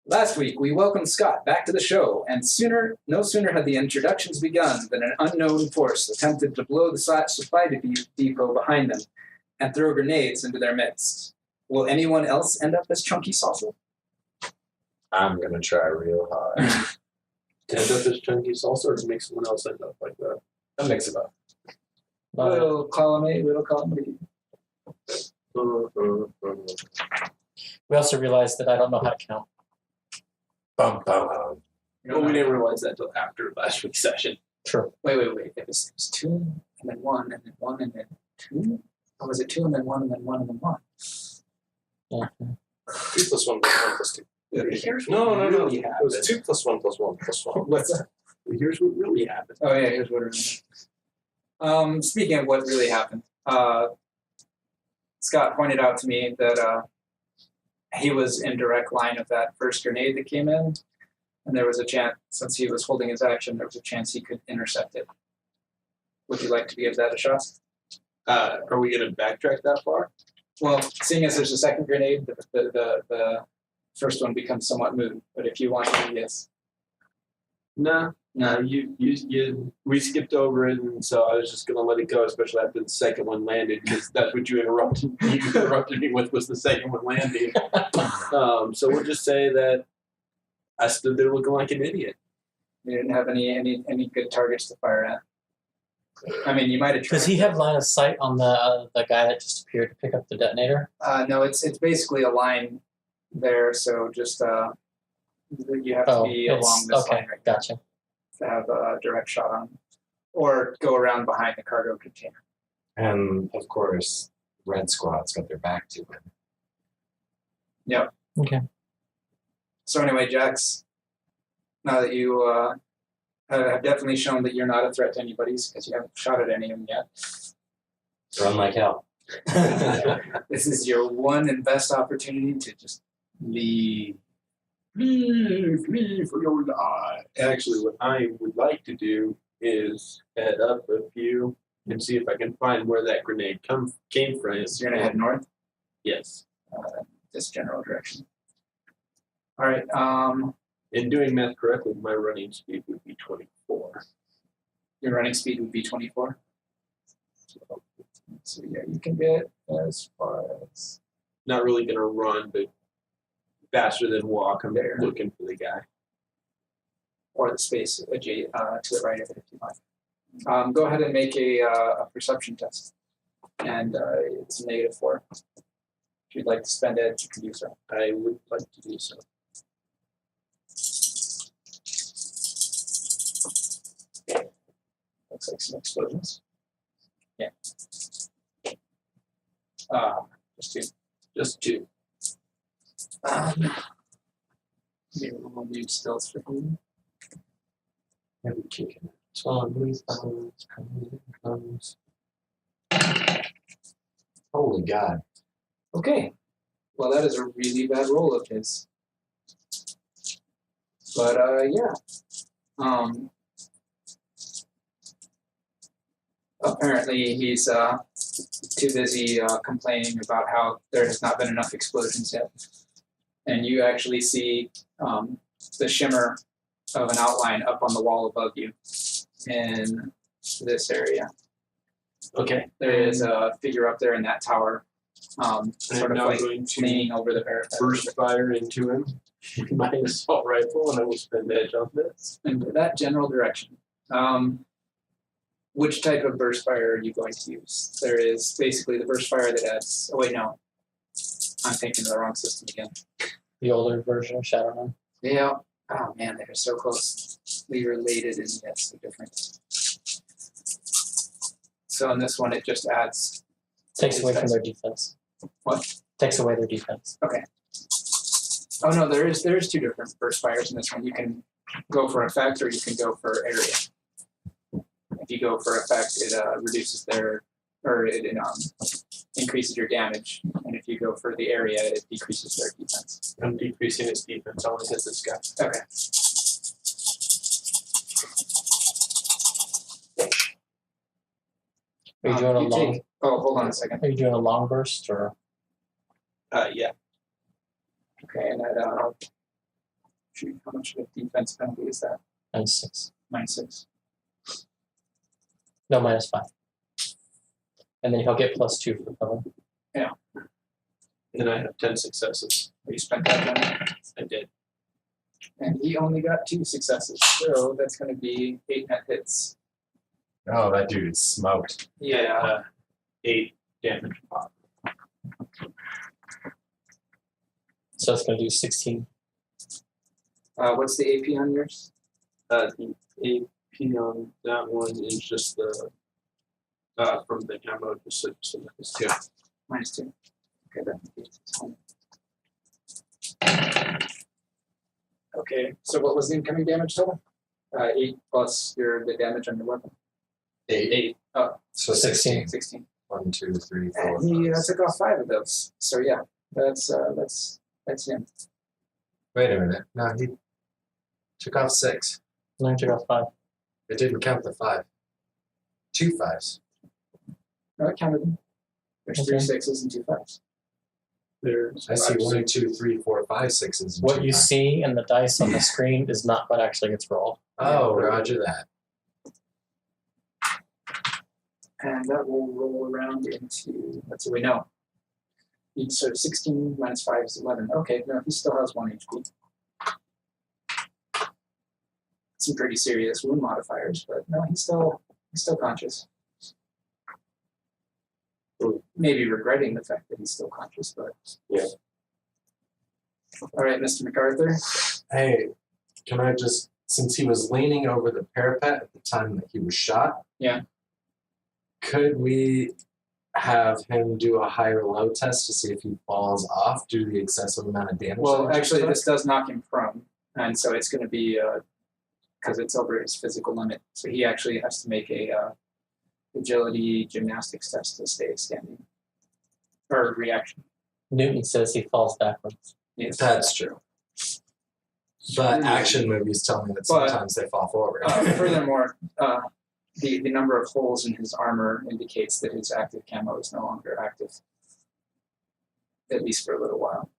Last week, we welcomed Scott back to the show, and no sooner had the introductions begun than an unknown force attempted to blow the supply depot behind them and throw grenades into their midst. Will anyone else end up as Chunky Salsa? I'm going to try real hard. To end up as Chunky Salsa or to make someone else end up like that? That makes it up. Little column A, little column B. We also realized that I don't know how to count. Bum, bum, bum. Well, we didn't realize that until after last week's session. True. Wait. It was 2, and then 1, and then 1, and then 2? Or was it 2, and then 1, and then 1, and then 1? Mm-hmm. 2 plus 1 plus 1 plus 2. Here's No. what really It happened. was 2 plus 1 plus 1 plus 1. What's that? Here's what really happened. Oh, yeah, here's what really happened. Speaking of what really happened, Scott pointed out to me that he was in direct line of that first grenade that came in, and there was a chance, since he was holding his action, there was a chance he could intercept it. Would you like to give that a shot? Are we going to backtrack that far? Well, seeing as there's a second grenade, the first one becomes somewhat moot, but if you want to, yes. No, we skipped over it, and so I was just going to let it go, especially after the second one landed, because that's what you interrupted me with, was the second one landing. So we'll just say that I stood there looking like an idiot. You didn't have any good targets to fire at. I mean, you might have tried. Does he have line of sight on the guy that just appeared to pick up the detonator? No, it's basically a line there, so just you have to be along this line right gotcha. to have a direct shot on, or go around behind the cargo container. And, of course, Red Squad's got their back to it. Yep. Okay. So anyway, Jax, now that you have definitely shown that you're not a threat to anybody's, because you haven't shot at any of them yet. Run like hell. This is your one and best opportunity to just leave. Leave for your life. Actually, what I would like to do is head up a few and see if I can find where that grenade came from. So you're going to head north? Yes. This general direction. All right. In doing math correctly, my running speed would be 24. Your running speed would be 24. So yeah, you can get as far as... Not really going to run, but faster than walk. I'm There. looking for the guy. Or the space to the right of it if you like. Go ahead and make a perception test. And it's a -4. If you'd like to spend it, you can do so. I would like to do so. Looks like some explosions. Yeah. Just 2. Maybe we'll need stills for you. Every chicken. Holy God. Okay. Well, that is a really bad roll of his. But, yeah. Apparently he's too busy complaining about how there has not been enough explosions yet. And you actually see the shimmer of an outline up on the wall above you in this area. Okay. There is a figure up there in that tower, sort of like leaning over the parapet. Burst fire into him with my assault rifle, and I will spend edge on this. In that general direction. Which type of burst fire are you going to use? There is basically the burst fire that adds... Oh, wait, no. I'm thinking of the wrong system again. The older version of Shadowrun. Yeah. Oh, man, they're so closely related, and yet so different. So in this one, it just adds... Takes away from their defense. What? Takes away their defense. Okay. Oh, no, there is 2 different burst fires in this one. You can go for effect, or you can go for area. If you go for effect, it reduces it increases your damage. And if you go for the area, it decreases their defense. I'm decreasing his defense. I want to hit this guy. Okay. Are you doing a long? Oh, hold on a second. Are you doing a long burst or? Yeah. Okay, and that Shoot, how much of a defense penalty is that? -6. -6. No, -5. And then he'll get +2 for cover. And I have 10 successes. You spent that on. I did. And he only got 2 successes, so that's going to be 8 net hits. Oh, that dude is smoked. Yeah. 8 damage pop. So it's going to do 16. What's the AP on yours? The AP on that one is just the from the ammo, just so it's 2. -2. Okay, that makes sense. Okay, so what was the incoming damage total? 8 plus the damage on your weapon. 8. Oh, So 16. 16. 1, 2, 3, 4. And he 5. took off 5 of those. So yeah, that's him. Wait a minute. No, he took off 6. And then he took off 5. It didn't count the 5. 2 5s. No, I counted them. There's 3 Okay. 6s and 2 5s. There's I see 5, 1, 2, 3, 4, 5 6s. And What 2 you 5s. see in the dice on the screen is not what actually gets rolled. Oh, roger that. And that will roll around into, let's see, we know. So 16 minus 5 is 11. Okay, no, he still has 1 HP. Some pretty serious wound modifiers, but no, he's still conscious. Maybe regretting the fact that he's still conscious, but Yeah. All right, Mr. MacArthur. Hey, can I just, since he was leaning over the parapet at the time that he was shot, Yeah. could we have him do a high or low test to see if he falls off due to the excessive amount of damage? Well, that he actually, took? this does knock him prone, and so it's going to be because it's over his physical limit. So he actually has to make a agility gymnastics test to stay standing or reaction. Newton says he falls backwards. Yes. That's true. But action movies tell me that But, sometimes they fall forward. Furthermore, the number of holes in his armor indicates that his active camo is no longer active, at least for a little while.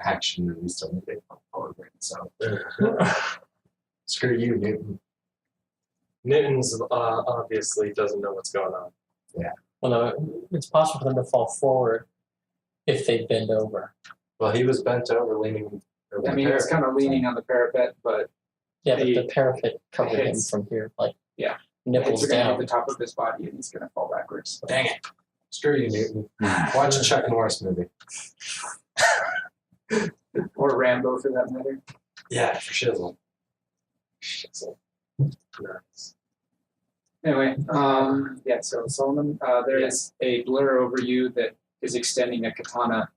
Action movies tell me they fall forward. So screw you, Newton. Newton's obviously doesn't know what's going on. Well, no, it's possible for them to fall forward if they bend over. Well, he was bent over, leaning over I mean, the it's kind of leaning on the parapet, but Yeah, but The the parapet covered him hits. from here, like Yeah. nipples it's going to hit down. the top of his body and he's going to fall backwards. Dang it. Screw you, Newton. Watch a Chuck Norris movie. Or Rambo, for that matter. Yeah, for shizzle. Nice. Anyway, yeah, so Solomon, there is a blur over you that is extending a katana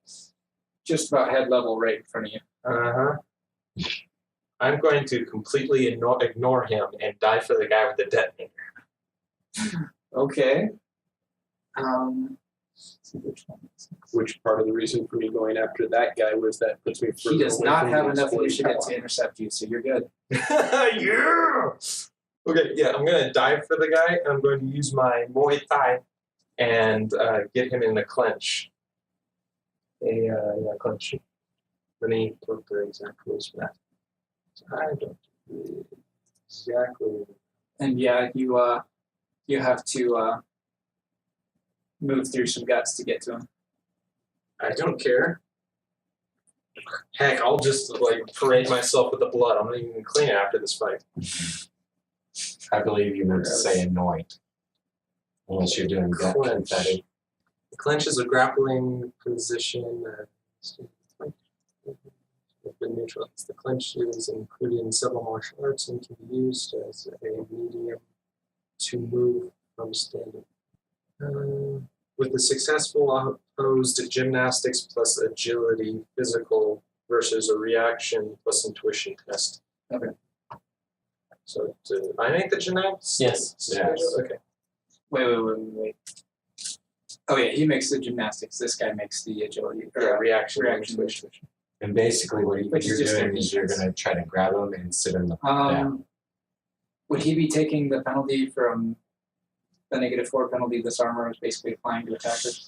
just about head level right in front of you. Uh-huh. I'm going to completely ignore him and die for the guy with the detonator. Okay. Let's see which one is it? Which part of the reason for me going after that guy was that puts me He further does away not from have the enough exploding initiative power. to intercept you, so you're good. Yeah! Okay, yeah, I'm going to dive for the guy. I'm going to use my Muay Thai and get him in the clinch. Yeah, clinch. Let me put the exact rules for that. I don't know exactly. And yeah, you have to move through some guts to get to him. I don't care. Heck, I'll just like parade myself with the blood. I'm not even gonna clean it after this fight. I believe you meant to say annoyed. Unless you're doing gut Clench. confetti. The clinch is a grappling position. The neutralized. The clinch is included in several martial arts and can be used as a medium to move from standing. With the successful opposed gymnastics plus agility, physical versus a reaction plus intuition test. Okay. So do I make the gymnastics? Yes. Yes. Okay. Wait. Oh yeah, he makes the gymnastics. This guy makes the agility. Yeah, reaction. Reaction. intuition. And basically what Which is you're just doing their is you're defense. going to try to grab him and sit him down. Would he be taking the penalty from the -4 penalty this armor is basically applying to attackers?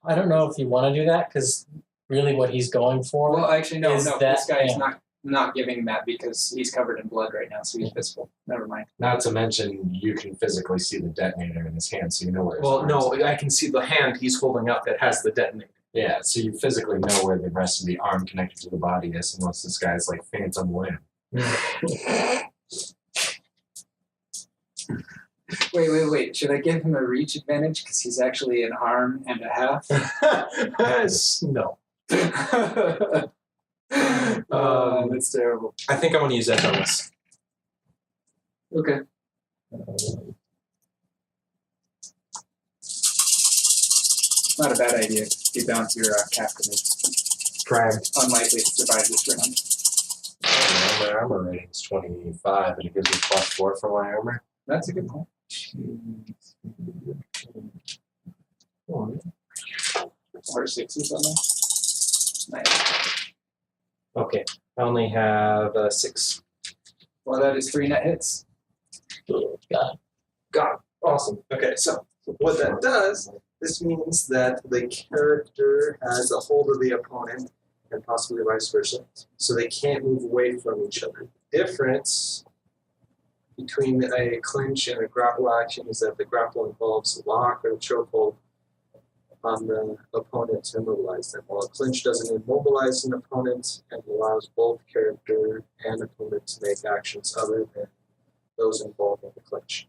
I don't know if you want to do that because really what he's going for. Well, actually, no. Is This that guy is him? not. not giving him that because he's covered in blood right now, so he's visible. Never mind. Not to mention, you can physically see the detonator in his hand, so you know where his Well, arms no, are. I can see the hand he's holding up that has the detonator. Yeah, so you physically know where the rest of the arm connected to the body is, unless this guy's like phantom limb. Wait. Should I give him a reach advantage because he's actually an arm and a half? No. That's terrible. I think I'm going to use edge on this. Okay. Not a bad idea. You balance your captain is Correct. unlikely to survive this round. My armor rating's 25, and it gives me +4 for my armor. That's a good point. Or 6s on there. Nice. Okay, I only have 6. Well, that is 3 net hits. God. Got it. Awesome. Okay, so what that does, this means that the character has a hold of the opponent and possibly vice versa, so they can't move away from each other. The difference between a clinch and a grapple action is that the grapple involves a lock or a chokehold on the opponent to immobilize them, while a clinch doesn't immobilize an opponent and allows both character and opponent to make actions other than those involved in the clinch.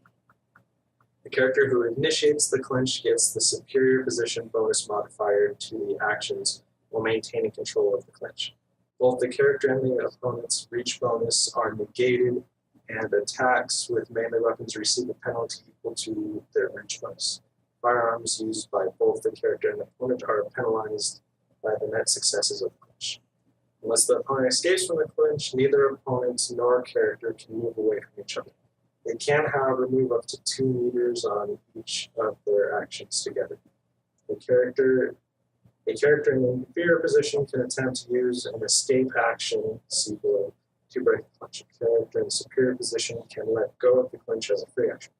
The character who initiates the clinch gets the superior position bonus modifier to the actions while maintaining control of the clinch. Both the character and the opponent's reach bonus are negated, and attacks with melee weapons receive a penalty equal to their reach bonus. Firearms used by both the character and the opponent are penalized by the net successes of the clinch. Unless the opponent escapes from the clinch, neither opponent nor character can move away from each other. They can, however, move up to 2 meters on each of their actions together. A character in the inferior position can attempt to use an escape action, see below, to break the clinch. A character in the superior position can let go of the clinch as a free action.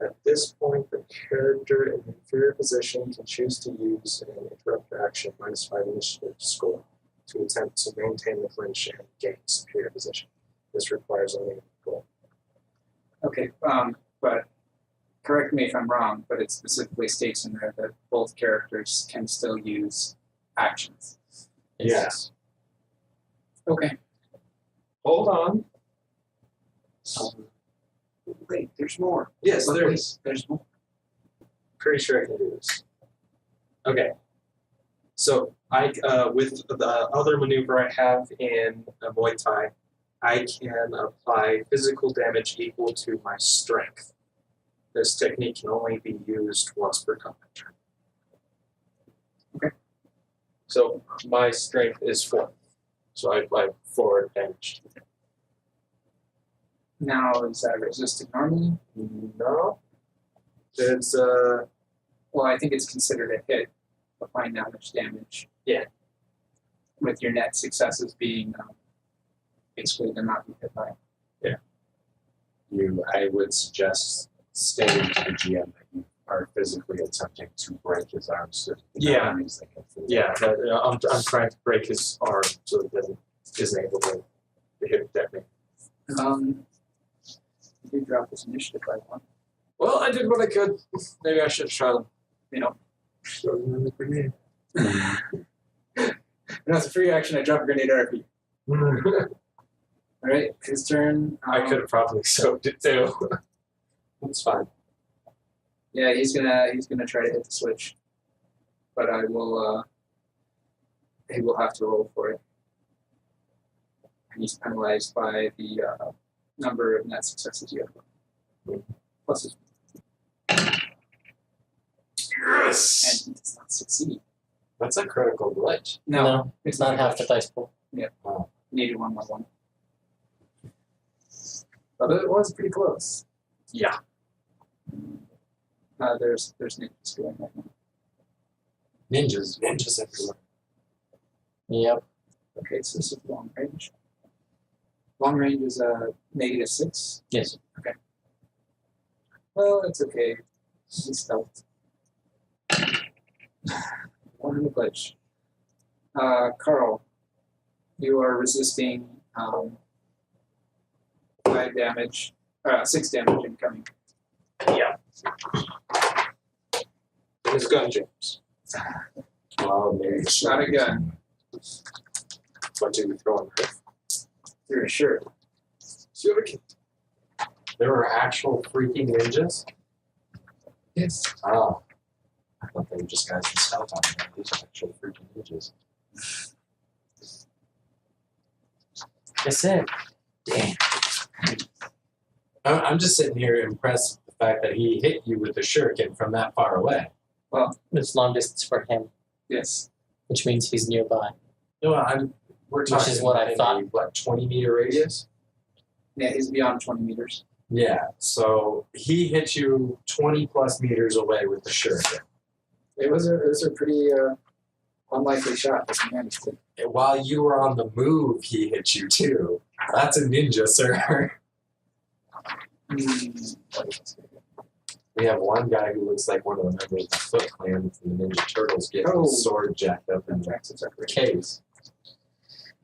At this point, the character in the inferior position can choose to use an interrupt action -5 initiative score to attempt to maintain the clinch and gain superior position. This requires only a goal. Okay, but correct me if I'm wrong, but it specifically states in there that both characters can still use actions. Yes. Okay. Hold on. Wait, there's more. Yes, But there wait, is. There's more. Pretty sure I can do this. Okay. So with the other maneuver I have in Muay Thai, I can apply physical damage equal to my strength. This technique can only be used once per combat turn. Okay. So my strength is 4. So I apply 4 damage. Now, is that resisted normally? No. It's Well, I think it's considered a hit, applying that much damage. Yeah. With your net successes being basically to not be hit by. I would suggest stating to the GM that you are physically attempting to break his arms so that he Yeah. can use the hit for the yeah. I'm trying to break his arm so that he isn't able to hit detonate. You drop this initiative by 1. Well, I did what I could. Maybe I should have shot him. You know. And that's a free action. I drop a grenade RP. All right, his turn. I could have probably soaked it too. That's fine. Yeah, he's gonna try to hit the switch, but I will. He will have to roll for it. And he's penalized by the number of net successes you have. Plus his. Yes! And he does not succeed. That's a critical glitch. No, It's not half the dice pool. Needed 1/1. But it was pretty close. Yeah. There's ninjas going right now. Ninjas everywhere. Yep. Okay, so this is long range. Long range is -6. Yes. Well, it's okay. He's stealth. One in the glitch. Carl, you are resisting 5 damage, 6 damage incoming. His gun jams. Well, maybe It's not a gun. What did we throw on her? You're sure. There were actual freaking ninjas? Yes. Oh. I thought they were just guys in stealth on them. These are actual freaking ninjas. That's it. Damn. I'm just sitting here impressed with the fact that he hit you with the shuriken from that far away. It's long distance for him, Yes. which means he's nearby. No, we're Which talking is what I maybe, thought. What, 20-meter radius? Yeah, he's beyond 20 meters. Yeah, so he hit you 20 plus meters away with the shuriken. It was a pretty unlikely shot, but he managed it. While you were on the move, he hit you too. That's a ninja, sir. We have one guy who looks like one of the members of the Foot Clan from the Ninja Turtles getting his sword jacked up in the case.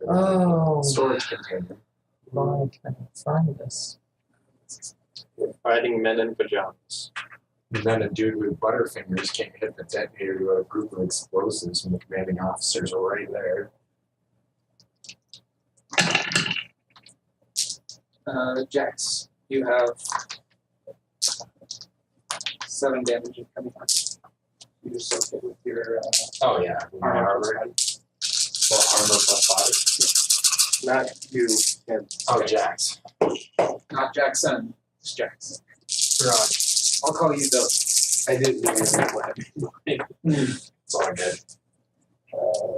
Oh. Storage container. Why can I find this? Fighting men in pajamas. And then a dude with butterfingers can't hit the detonator to a group of explosives when the commanding officers are right there. Jax, you have 7 damage incoming. You just soak it with your Oh yeah, with my armor. armor. Well, armor plus 5. Not you. And Oh, Jax. Not Jackson, it's Jax. Right. I'll call you those. I didn't know what It's all good.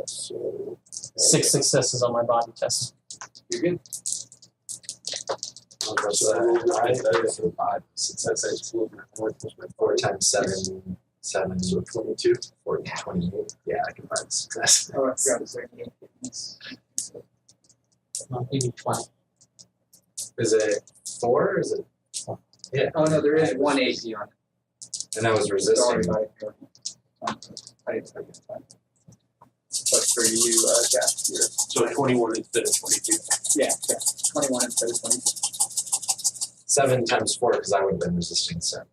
So 6 successes on my body test. You're good. What's that? 5 successes. 4 times 7, 7, so 22. 40, 28. Yeah, I can find success. Oh, I forgot to say. Give me 20. Is it 4 or is it? Yeah. Oh no, there is 1 AC on it. And I was Sorry, resisting. I didn't tell you that. But for you, Jax, you're So 21 instead of 22. yeah, 21 instead of 20. 7 times 4 because I would have been resisting 7.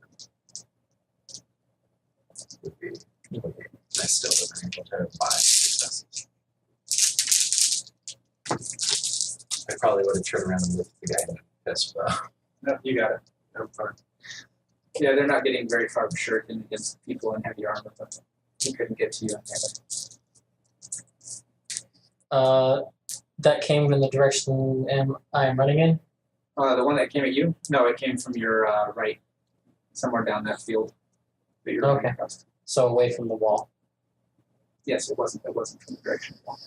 Would be 28. I still would have been able to have 5 successes. I probably would have turned around and looked at the guy in the fist, but No, you got it. no fun. Yeah, they're not getting very far for sure against people in heavy armor, but he couldn't get to you on the That came in the direction I am running in. The one that came at you? No, it came from your right, somewhere down that field that you're running Okay. across. So away from the wall. Yes, it wasn't. It wasn't from the direction of the wall.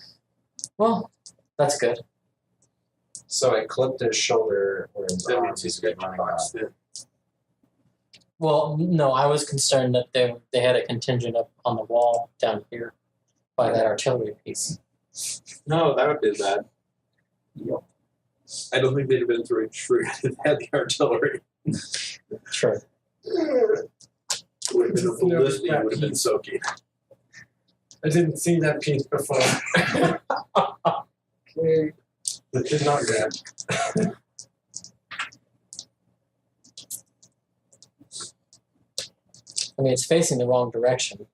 Well, that's good. So I clipped his shoulder where his That arm means he's is getting running boxed off. in. Well, no, I was concerned that they had a contingent up on the wall down here by that artillery piece. No, that would be bad. Yep. I don't think they'd have been through a tree if they had the artillery. Sure. It would have been a ballistic, it would have been soaking. I didn't see that piece before. Okay. It did not grab. I mean, it's facing the wrong direction.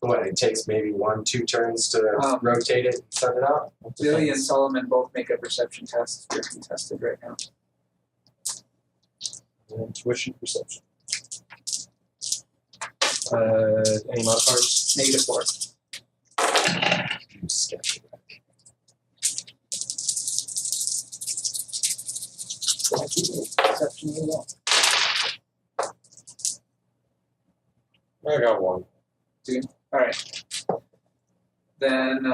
What, it takes maybe 1-2 turns to rotate it and send it out? Billy and Solomon both make a perception test. You're contested right now. intuition perception. Any modifiers? -4. You sketch it. Perception as well. I got 1. All right. Then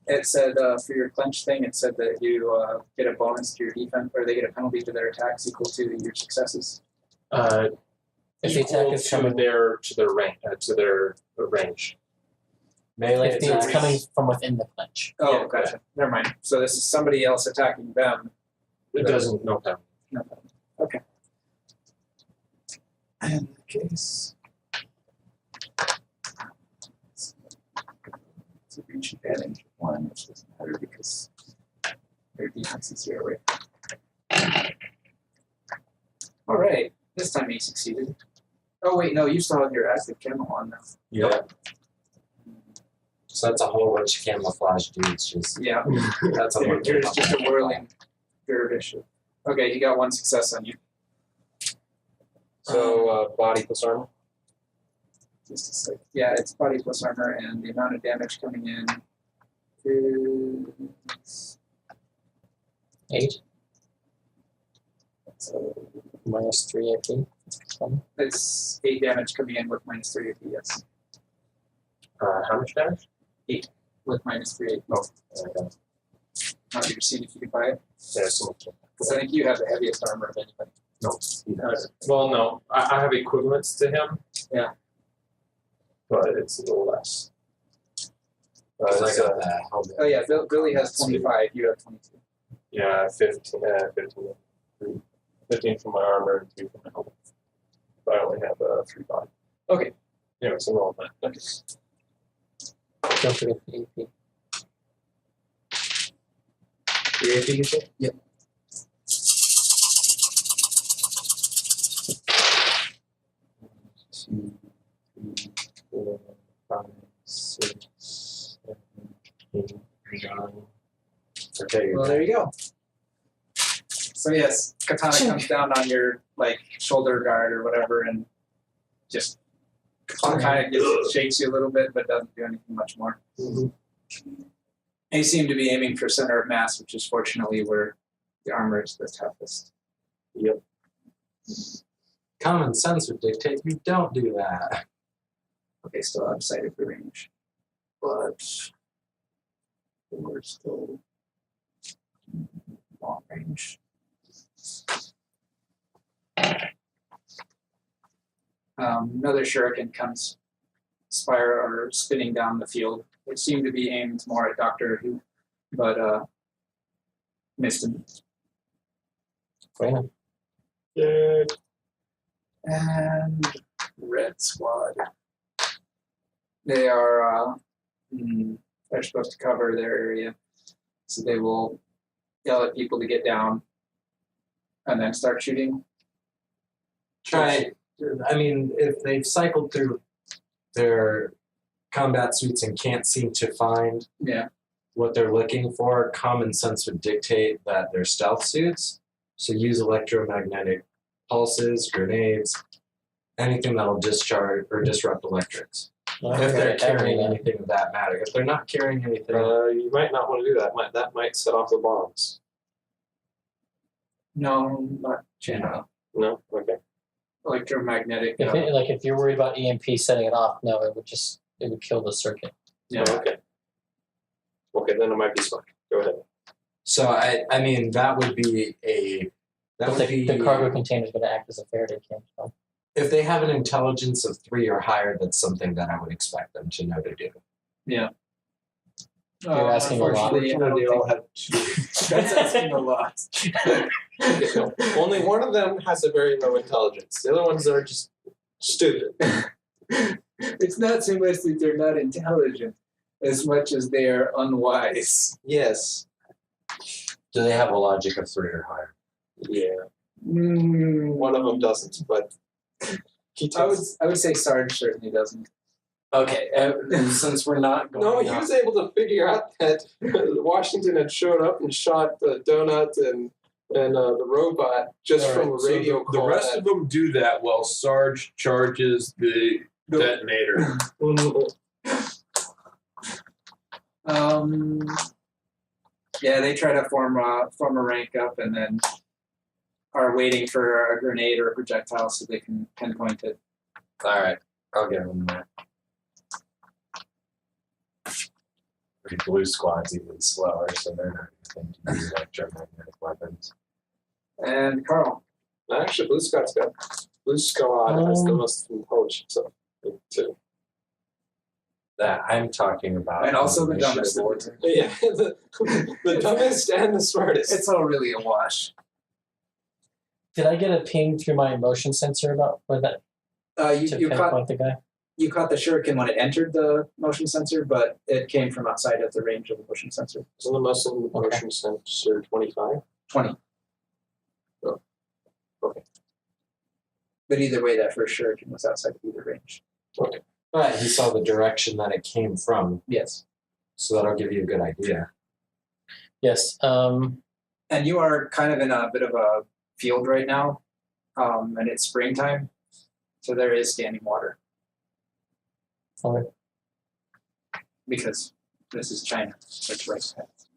it said for your clench thing, it said that you get a bonus to your defense, or they get a penalty to their attacks equal to your successes. If the attack is to coming, their range, to their range. Melee if it's attacks. coming from within the clench. Oh, Yeah. gotcha. Never mind. So this is somebody else attacking them. It doesn't. No penalty. No problem. Okay. In that case. It's a reach advantage of 1, which doesn't matter because their defense is 0 right. All right, this time he succeeded. Oh wait, no, you still have your active camo on now. Yep. So that's a whole bunch of camouflage dudes. Just Yeah, that's a there's just a whirling dervish. Okay, you got 1 success on you. So body plus armor. Just a sec. Yeah, it's body plus armor, and the amount of damage coming in is 8 so minus 3 AP. it's 8 damage coming in with minus 3 AP. Yes, how much damage? with minus 3 AP. Oh, okay. Not your seat if you can buy it. There's so much. Because I think you have the heaviest armor of anybody. No. Well, no, I have equivalents to him. Yeah. But it's a little less. Because I got that helmet. Oh yeah, Billy has 25. You have 22. Yeah, 15. 15 from my armor and 2 from my helmet. But I only have 3 body. Okay. Anyway, so roll that. Okay. Don't forget the AP. 3 AP, you said? Yep. Two, 3, 4, 5, 6, 7, 8, 9. Okay. Well, there you go. So yes, katana comes down on your like shoulder guard or whatever, and just kind of shakes you a little bit, but doesn't do anything much more. Mm-hmm. And you seem to be aiming for center of mass, which is fortunately where the armor is the toughest. Yep. Common sense would dictate you don't do that. Okay, still outside of the range, but we're still long range. Another shuriken comes spinning down the field. It seemed to be aimed more at Doctor Who, but missed him. Well, Yeah. And Red Squad. They are they're supposed to cover their area, so they will yell at people to get down, and then start shooting. Try. I mean, if they've cycled through their combat suits and can't seem to find Yeah. what they're looking for, common sense would dictate that they're stealth suits. So use electromagnetic pulses, grenades, anything that'll discharge or disrupt electrics. If they're carrying anything of that matter. If they're not carrying anything, You might not want to do that. That might set off the bombs. No, not general. No? Okay. Electromagnetic. if you're worried about EMP setting it off, no, it would kill the circuit. Yeah. Oh, okay. Okay, then it might be smart. Go ahead. so I mean that would be a that But would be the cargo container is going to act as a Faraday cage. So. if they have an intelligence of 3 or higher, that's something that I would expect them to know to do. Yeah. You're asking a lot. Unfortunately, I don't They all think have 2. that's asking a lot. Only one of them has a very low intelligence. The other ones are just stupid. It's not so much that they're not intelligent as much as they are unwise. Yes. Do they have a logic of 3 or higher? Yeah. One of them doesn't, but he I does. would say Sarge certainly doesn't. Okay, since we're not going No, he was able to figure out that Washington had showed up and shot the donut and the robot just from a radio the call. rest of them do that while Sarge charges the detonator. Yeah, they try to form a rank up and then are waiting for a grenade or a projectile so they can pinpoint it. All right, I'll give them that. The blue squad's even slower, so they're not going to use electromagnetic weapons. And Carl. Actually, Blue Squad has the most intelligence of the two. That I'm talking about. And also the initiative dumbest. order. Yeah, the dumbest and the smartest. It's all really a wash. Did I get a ping through my motion sensor about where that You to caught pinpoint the guy? You caught the shuriken when it entered the motion sensor, but it came from outside of the range of the motion sensor. Isn't the motion sensor 25? 20. Oh, okay. But either way, that first shuriken was outside of either range. But he saw the direction that it came from, Yes. so that'll give you a good idea. Yes. And you are kind of in a bit of a field right now, and it's springtime, so there is standing water. Okay. Because this is China, it's right past.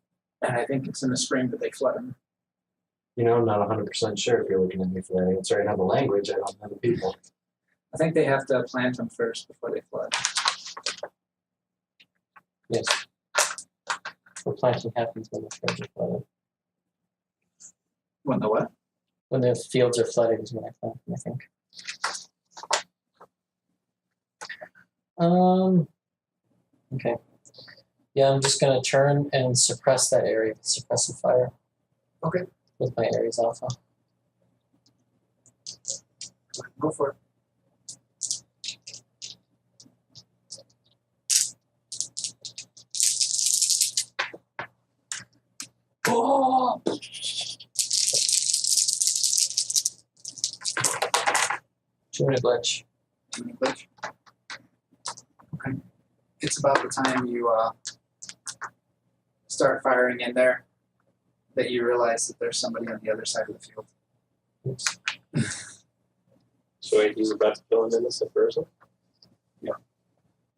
And I think it's in the spring that they flood them. You know, I'm not 100% sure if you're looking at me for that answer. I know the language, I don't know the people. I think they have to plant them first before they flood. Yes. The planting happens when the fields are flooded. When the what? When the fields are flooded is when I plant them, I think. Okay. Yeah, I'm just gonna turn and suppress that area with suppressive fire. Okay. With my Ares Alpha. Go for it. Oh! Two-minute glitch. 2-minute glitch. Okay. It's about the time you start firing in there that you realize that there's somebody on the other side of the field. Oops. So wait, he's about to kill an innocent person?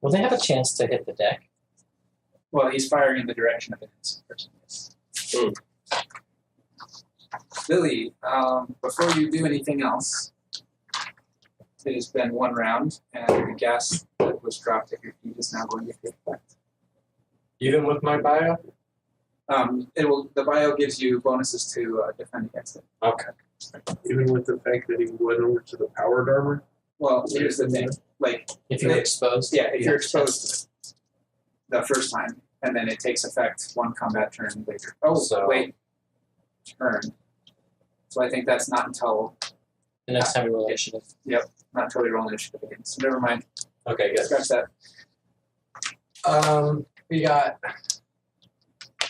Will they have a chance to hit the deck? Well, he's firing in the direction of an innocent person. Lily, before you do anything else, it has been one round, and the gas that was dropped at your feet is now going to take effect. Even with my bio? The bio gives you bonuses to defend against it. Okay. Even with the fact that he went over to the powered armor? Well, here's the thing. Like, If you're exposed? yeah, if you you're have a chance. exposed to it the first time, and then it takes effect one combat turn later. Oh, So- wait. Turn. So I think that's not until The next time we roll initiative. not until we roll initiative again. So never mind. Okay, good. Scratch that.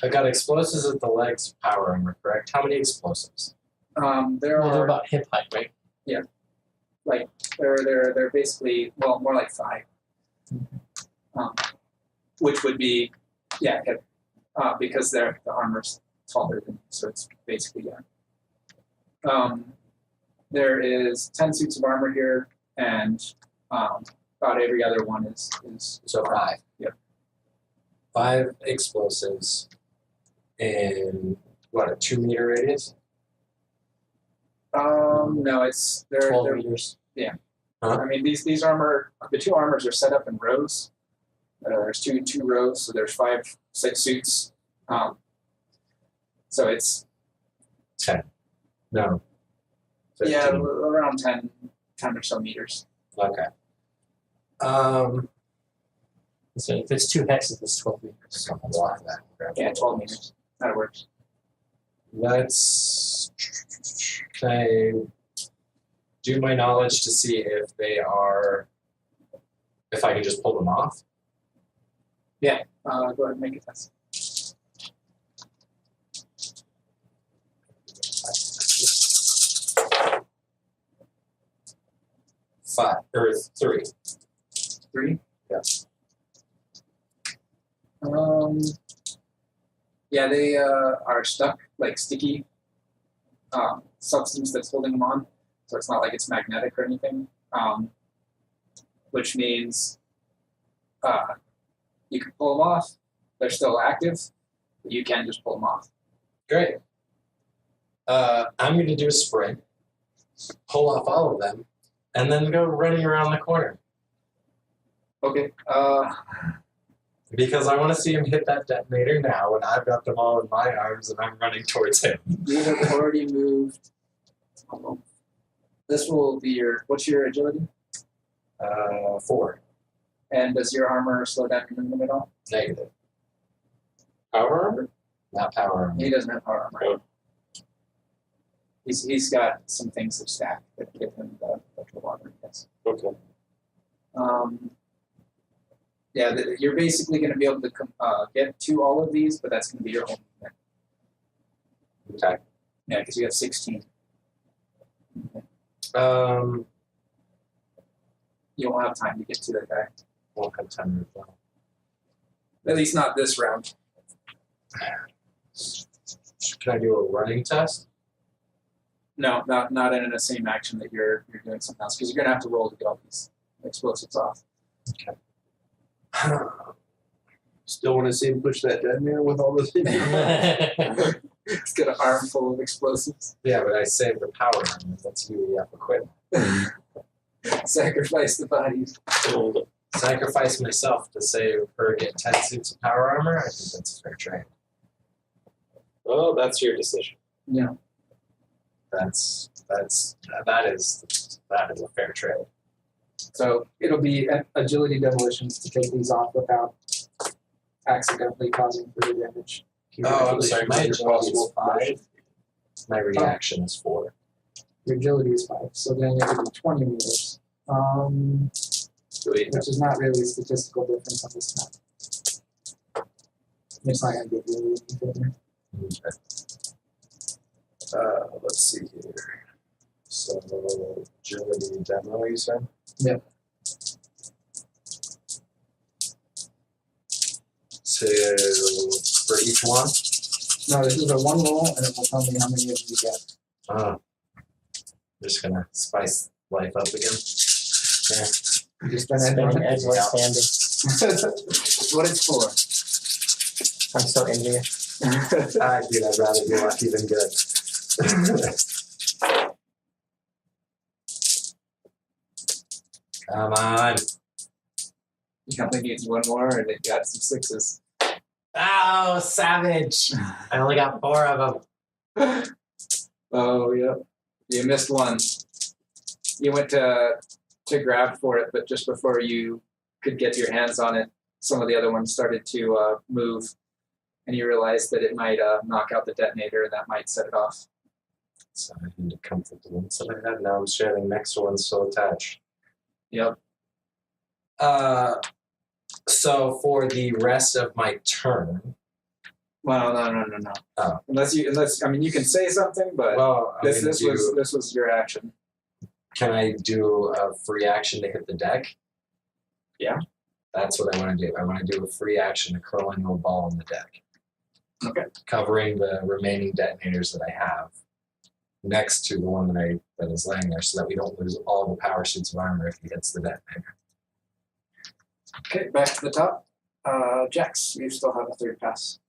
I got explosives at the legs, power armor, correct? How many explosives? There We'll do are about hip height, right? like they're basically more like 5, which would be hip, because the armor's taller than you, so it's basically there is 10 suits of armor here, and about every other one is So 5. Yep. 5 explosives in what, a 2-meter radius? No, it's 12 they're meters. I mean these armor, the 2 armors are set up in rows. There's two rows, so there's 6 suits. So it's 10. No. 15. yeah, around 10 or so meters. Okay. So if it's 2 hexes, it's 12 meters. So block that. Grab Yeah, that. 12 meters. That works. Let's say do my knowledge to see if they are, if I can just pull them off. Go ahead and make a test. Five or 3. 3? Yeah. Yeah, they are stuck, like sticky substance that's holding them on. So it's not like it's magnetic or anything. Which means you can pull them off. They're still active, but you can just pull them off. Great. I'm going to do a sprint, pull off all of them, and then go running around the corner. Okay. Because I want to see him hit that detonator now, and I've got them all in my arms, and I'm running towards him. You have already moved. This will be your. What's your agility? 4. And does your armor slow down your movement at all? Negative. Power armor? Not power armor. He doesn't have power armor. Oh. He's got some things that stack that give him the electrical armor. Yes. Okay. Yeah, you're basically going to be able to get to all of these, but that's going to be your whole movement. Okay. Yeah, because you have 16. You don't have time to get to that guy. Won't have time to go. At least not this round. Can I do a running test? No, not in the same action that you're doing something else, because you're going to have to roll to get all these explosives off. Okay. Still want to see him push that detonator with all those things. It's got an armful of explosives. Yeah, but I saved the power armor. That's you have equipment. Sacrifice the bodies. Sacrifice myself to save or get 10 suits of power armor. I think that's a fair trade. Well, that's your decision. Yeah. That is a fair trade. So it'll be agility demolitions to take these off without accidentally causing further damage. Oh, I'm sorry. My agility is 5. My reaction is 4. Your agility is 5, so then it would be 20 meters. Which is not really a statistical difference on this map. It's not going to get really anything. Let's see here. So, agility demo, you said? Yep. So, for each one? No, this is a one roll, and it will tell me how many of you get. Oh. Just gonna spice life up again. Yeah. You just spend Spinning it. edge like candy. That's what it's for. I'm so envious. Dude, I'd rather be lucky than good. Come on. You only need one more, and it got some 6s. Oh, savage. I only got 4 of them. Oh, yeah. You missed one. You went to grab for it, but just before you could get your hands on it, some of the other ones started to move, and you realized that it might knock out the detonator, and that might set it off. So I need to comfort the ones that I had. Now I'm sharing the next one still attached. Yep. So for the rest of my turn. Well, no. Oh. Unless I mean, you can say something, but Well, this was your action. Can I do a free action to hit the deck? Yeah. That's what I want to do. I want to do a free action to curl into a ball on the deck. Okay. Covering the remaining detonators that I have next to the one that is laying there so that we don't lose all the power suits of armor if he hits the detonator. Okay, back to the top. Jax, you still have a third pass.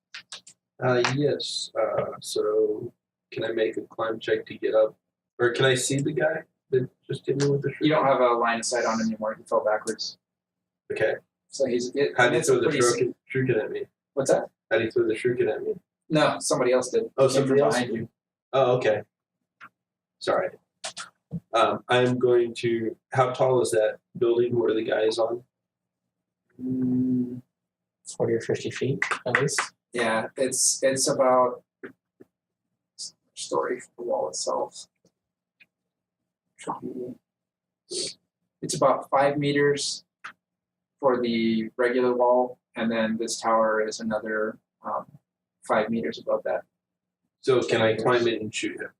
Yes. So can I make a climb check to get up? Or can I see the guy that just hit me with the shuriken? You don't have a line of sight on him anymore. He fell backwards. Okay. So How did he it's throw a the pretty shuriken at me? What's that? How did he throw the shuriken at me? No, somebody else did. Oh, Came from somebody else behind did. you. Oh, okay. Sorry. I'm going to. How tall is that building where the guy is on? 40 or 50 feet, at least. Yeah, it's about story for the wall itself. Should be- It's about 5 meters for the regular wall, and then this tower is another 5 meters above that. So can I climb in and shoot him?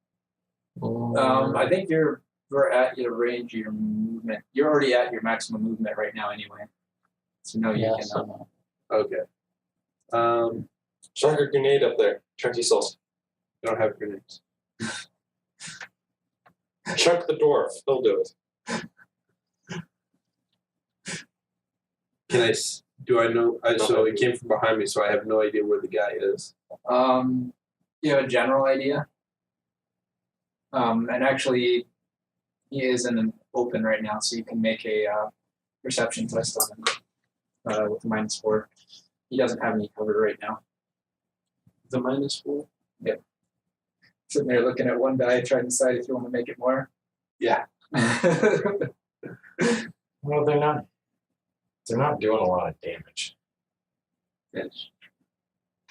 I think you're at your range of your movement. You're already at your maximum movement right now, anyway. So no, you Yeah, cannot. so no. Okay. Chuck a grenade up there. Turkey sauce. I don't have grenades. Chuck the dwarf. He'll do it. Can I? Do I know? So it came from behind me, so I have no idea where the guy is. You have a general idea. And actually, he is in an open right now, so you can make a perception test on him with a -4. He doesn't have any cover right now. The -4? Yep. Sitting there looking at one die, trying to decide if you want to make it more. Yeah. Well, they're not doing a lot of damage. Yes.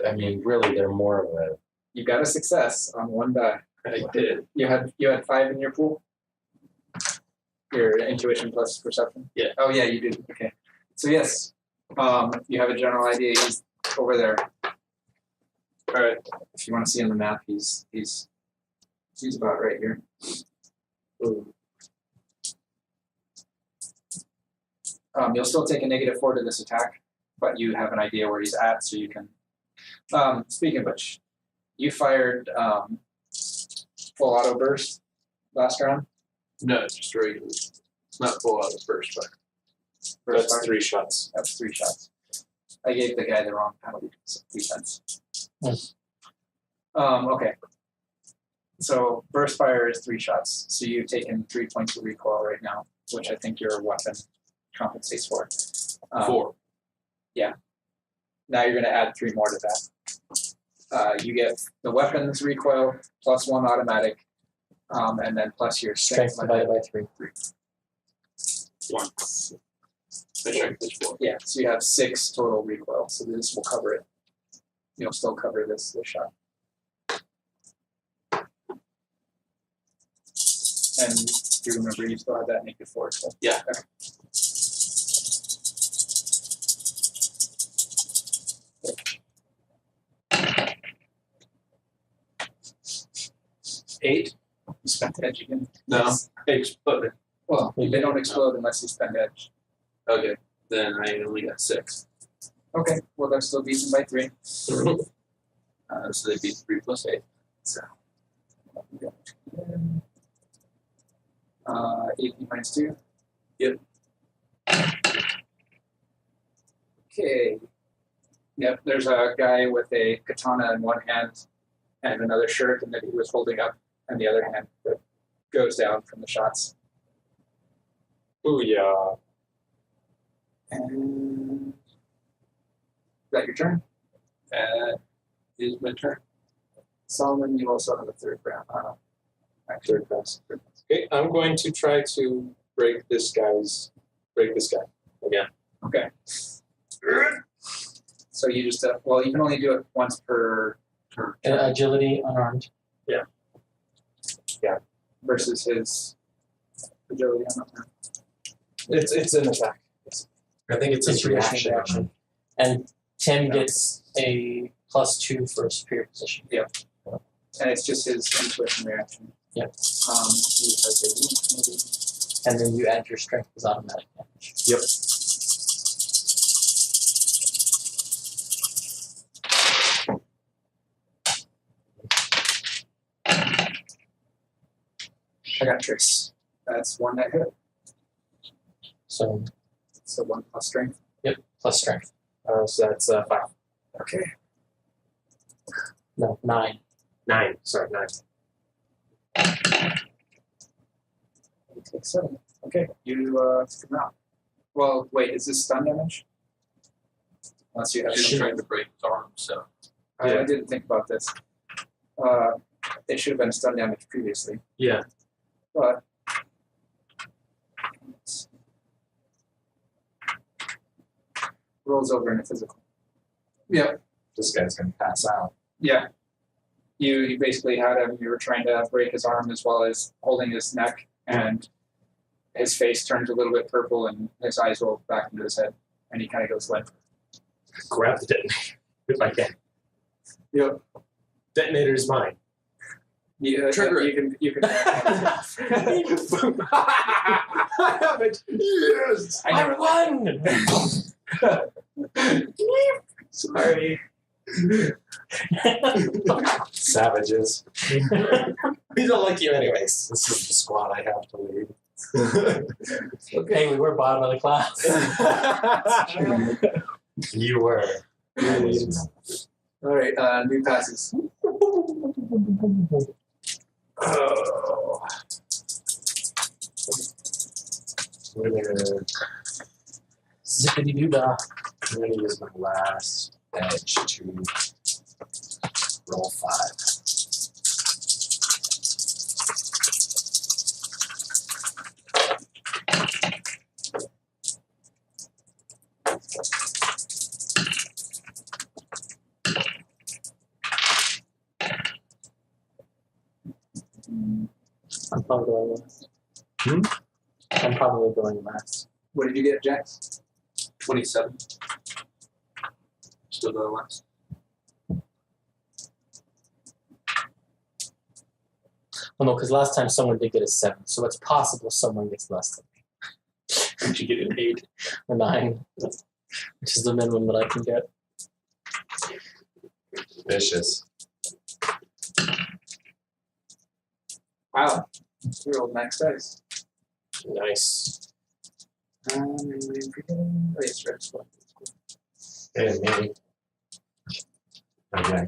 I mean, really, they're more of a. You got a success on one die. I did. You had 5 in your pool? Your intuition plus perception? Yeah. Oh yeah, you did. Okay. So yes, You have a general idea. He's over there. All right. If you want to see on the map, he's about right here. You'll still take a -4 to this attack, but you have an idea where he's at, so you can. Speaking of which, you fired full auto burst last round. No, it's just regular. It's not full out of first fire. Burst That's fire? 3 shots. That's 3 shots. I gave the guy the wrong penalty defense. Okay. So burst fire is 3 shots. So you've taken 3 points of recoil right now, which I think your weapon compensates for. 4. Now you're going to add 3 more to that. You get the weapons recoil plus 1 automatic, and then plus your Strength divided by 3. 1. My strength is 4. Yeah, so you have 6 total recoil. So this will cover it. You'll still cover this shot. And do you remember you still have that -4? So. Yeah. Okay. Eight. You spent edge again. No, exploded. Well, they don't explode unless you spend edge. Okay, then I only got 6. Okay, well they're still beaten by 3. So they beat 3 plus 8. So 18 minus 2. Yep. Okay. Yep, there's a guy with a katana in one hand and another shirt, and that he was holding up in the other hand that goes down from the shots. Ooh, yeah. And is that your turn? Is my turn. Solomon, you also have a third round. Third pass. Okay, I'm going to try to break this guy again. Okay. So you just, well, you can only do it once per turn. Agility unarmed. Versus his agility. I don't know. It's an attack. I think it's his Situation reaction. And Tim Yeah. gets a +2 for a superior position. And it's just his intuition reaction. Yep. He has And then you add your strength as automatic damage. Yep. I got trace. That's 1 that hit. So, So 1 plus strength. plus strength. So that's 5. Okay. No, 9. 9. Sorry, 9. You take 7. Okay. You come out. Well, wait, is this stun damage? Unless you have She's some. trying to break his arm, so. I Yeah. didn't think about this. It should have been a stun damage previously. Yeah. But rolls over in a physical. Yeah. This guy's gonna pass out. Yeah. You basically had him, you were trying to break his arm as well as holding his neck, and his face turns a little bit purple and his eyes roll back into his head, and he kind of goes limp. Grab the detonator if I can. Yep. Detonator is mine. Trigger you can I have it. Yes. I never won! Sorry. Savages. We don't like you anyways. This is the squad I have to lead. Hey, we were bottom of the class. You were. I was not. Alright, new passes. Oh. I'm gonna Zippity doo dah. use my last edge to roll 5. I'm probably going last. I'm probably going last. What did you get, Jax? 27. for the last. Well, no, because last time someone did get a 7, so it's possible someone gets less than Did you get an 8? a 9, which is the minimum that I can get. Vicious. Wow. We rolled max dice. Nice. I'm forgetting. Oh, yes, right. And me. Okay.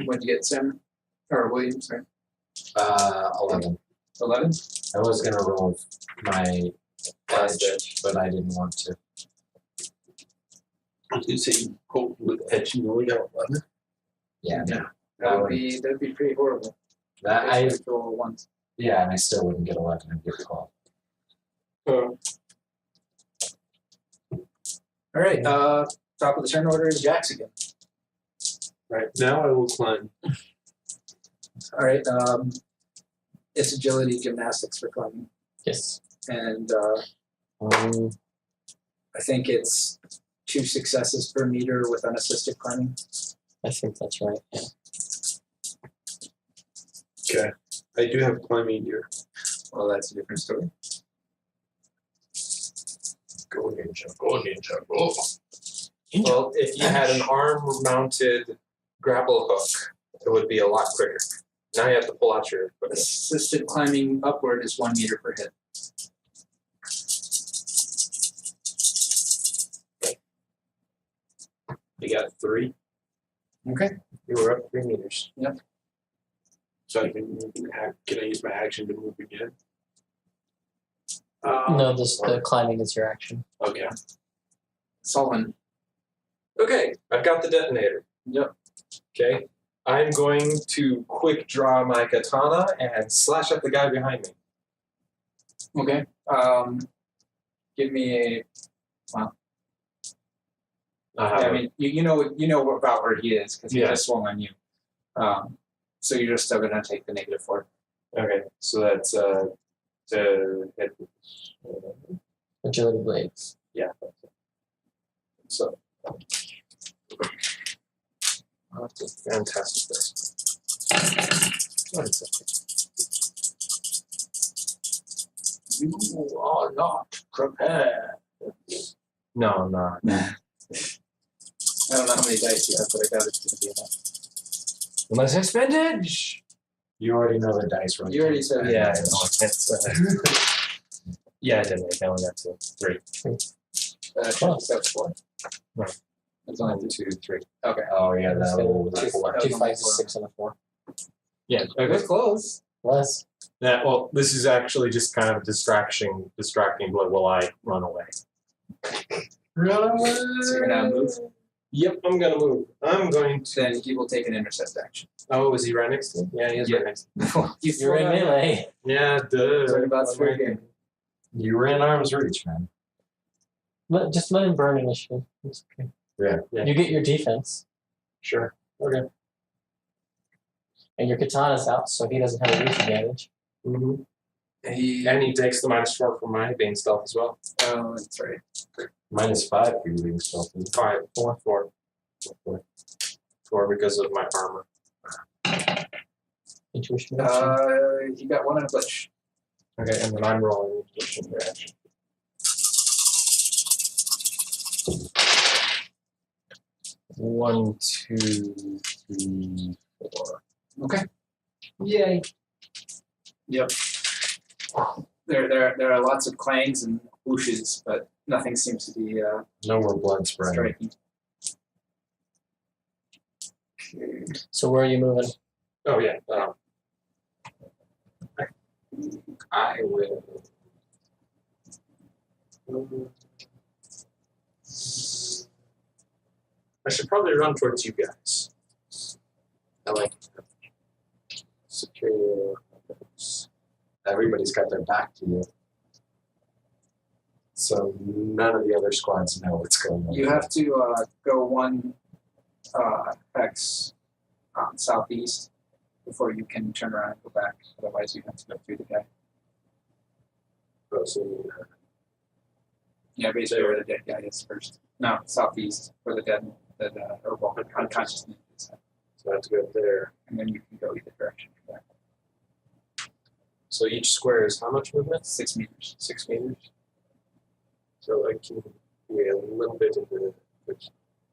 What'd you get, Sam? Or William, sorry. 11. 11? I was gonna roll my edge, but I didn't want to. I was going to say, you hope with edge, you only got 11. Yeah, no. That'd be pretty horrible. That I roll once. yeah, and I still wouldn't get 11 and get 12. All right. Top of the turn order is Jax again. Right, now I will climb. All right. It's agility gymnastics for climbing, Yes. and Um, I think it's 2 successes per meter with unassisted climbing. I think that's right. Yeah. Okay. I do have climbing gear. Well, that's a different story. Go ninja, go ninja, go. Well, if you had an arm-mounted grapple hook, it would be a lot quicker. Now you have to pull out your equipment. Assisted climbing upward is 1 meter per hit. You got 3, Okay. You were up 3 meters. so I can move. Can I use my action to move again? No, the climbing is your action. Okay. Sullivan. Okay, I've got the detonator. Yep. Okay, I'm going to quick draw my katana and slash at the guy behind me. Okay. Give me a. I mean, you know about where he is because he Yeah. just swung on you. So you're just still gonna take the -4. Okay, so that's to hit. Agility blades. Yeah. So that's a fantastic dice. What is it? You are not prepared. No, I'm not. I don't know how many dice you have, but I doubt it's gonna be enough. Unless I spend edge. You already know the dice roll. You already said Yeah, I know. I can't spend it. Yeah, I didn't. I only got to 3. That's 4. Right. It's only 1, 2. 2, 3. Okay. Oh yeah, that roll was Two, a 4. That was 2 only 5s, 4. a 6, and a 4. Yeah, It was close. Less. Yeah, well, this is actually just kind of distracting while I run away. Run away! So you're gonna move? Yep, I'm gonna move. I'm going to. Then he will take an intercept action. Oh, is he right next to me? Yeah, he is Yeah. right next to me. You're in melee. Yeah, duh. Sorry about fair game. You were in arm's reach, man. Just let him burn initiative. It's okay. Yeah. You get your defense. Sure. Okay. And your katana's out, so he doesn't have a reach advantage. Mm-hmm. He. And he takes the -4 for my being stealth as well. Oh, that's right. -5 for you being stealthy. 5, 4, 4. 4 because of my armor. Intuition reaction. He got 1 in a glitch. Okay, and then I'm rolling intuition reaction. One, 2, 3, 4. Okay. Yay. Yep. There are lots of clangs and whooshes, but nothing seems to be No more blood spreading. striking. So where are you moving? Oh yeah. I will. I should probably run towards you guys. I like secure. Everybody's got their back to you. So none of the other squads know what's going on. You have to go 1 hex southeast before you can turn around and go back. Otherwise, you have to go through the guy. Oh, so Yeah, basically where the dead guy is first. No, southeast, where the dead, or well, unconscious man is. I have to go there. And then you can go either direction from there. So each square is how much movement? 6 meters. 6 meters. So I can be a little bit into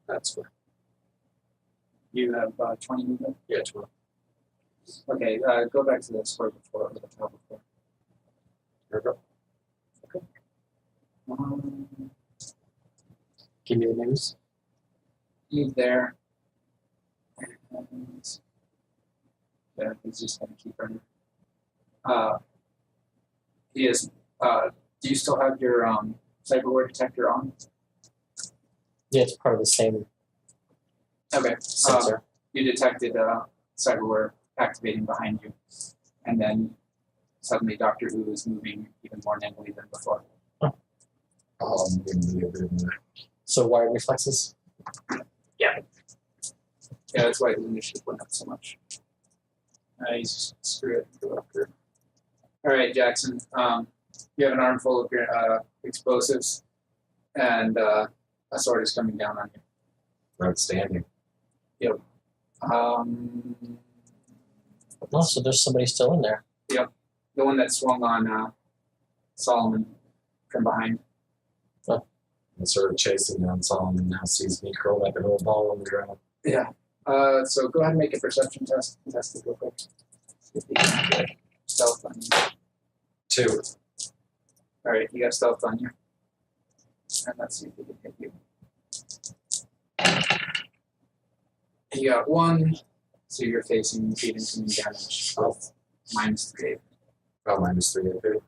that square. You have 20 movement. Yeah, 12. Okay, go back to the square before, or the tile before. There we go. Give me the news. Move there. And yeah, he's just gonna keep running. He is. Do you still have your cyberware detector on? Yeah, it's part of the same Okay. sensor. You detected cyberware activating behind you, and then suddenly Doctor Who is moving even more nimbly than before. So wired reflexes. Yeah, that's why the initiative went up so much. He's screw it. Go up here. All right, Jackson. You have an armful of explosives, and a sword is coming down on you. Outstanding. Oh, so there's somebody still in there. The one that swung on Solomon from behind. And sort of chasing down Solomon now sees me curled like a little ball on the ground. Yeah. So go ahead and make a perception test. Test it real quick. See if you can get stealth on you. 2. All right, you got stealth on you. And let's see if we can hit you. You got 1, so you're facing deep incoming damage of -3. Oh, -3 AP.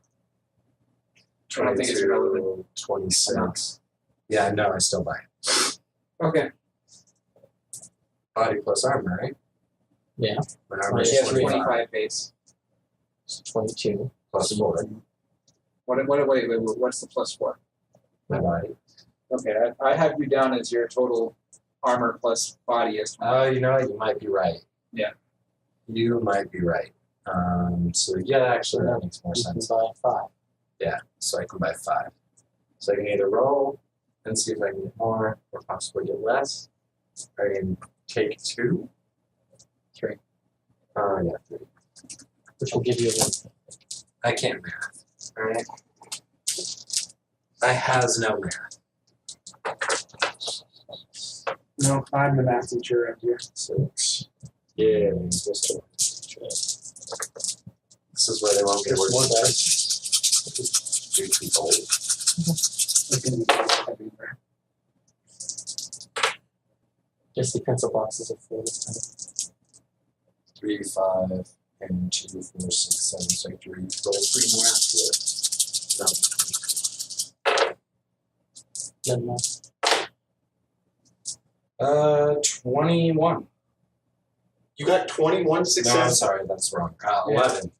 I don't think it's relevant. 26. Yeah, no, I still buy it. Okay. Body plus armor, right? Yeah. My armor is He has 25 25 base. It's 22. plus 4. Wait, what's the +4? My body. Okay, I have you down as your total armor plus body is 20. You know what? You might be right. Yeah. You might be right. So yeah, actually that makes more You can sense. buy 5. Yeah, so I can buy 5. So I can either roll and see if I can get more or possibly get less. I can take 2. 3. Yeah, 3. Which will give you a I can't math. Alright. I has no math. No, I'm the math teacher around here. 6. Yeah, this is where they won't get There's worse. more Three people. It's gonna be everywhere. Just the pencil boxes are full this time. 3, 5, and 2, 4, 6, 7. So I have to roll 3 more after it. Then, 21. You got 21 No, I'm success. sorry, that's wrong. 11.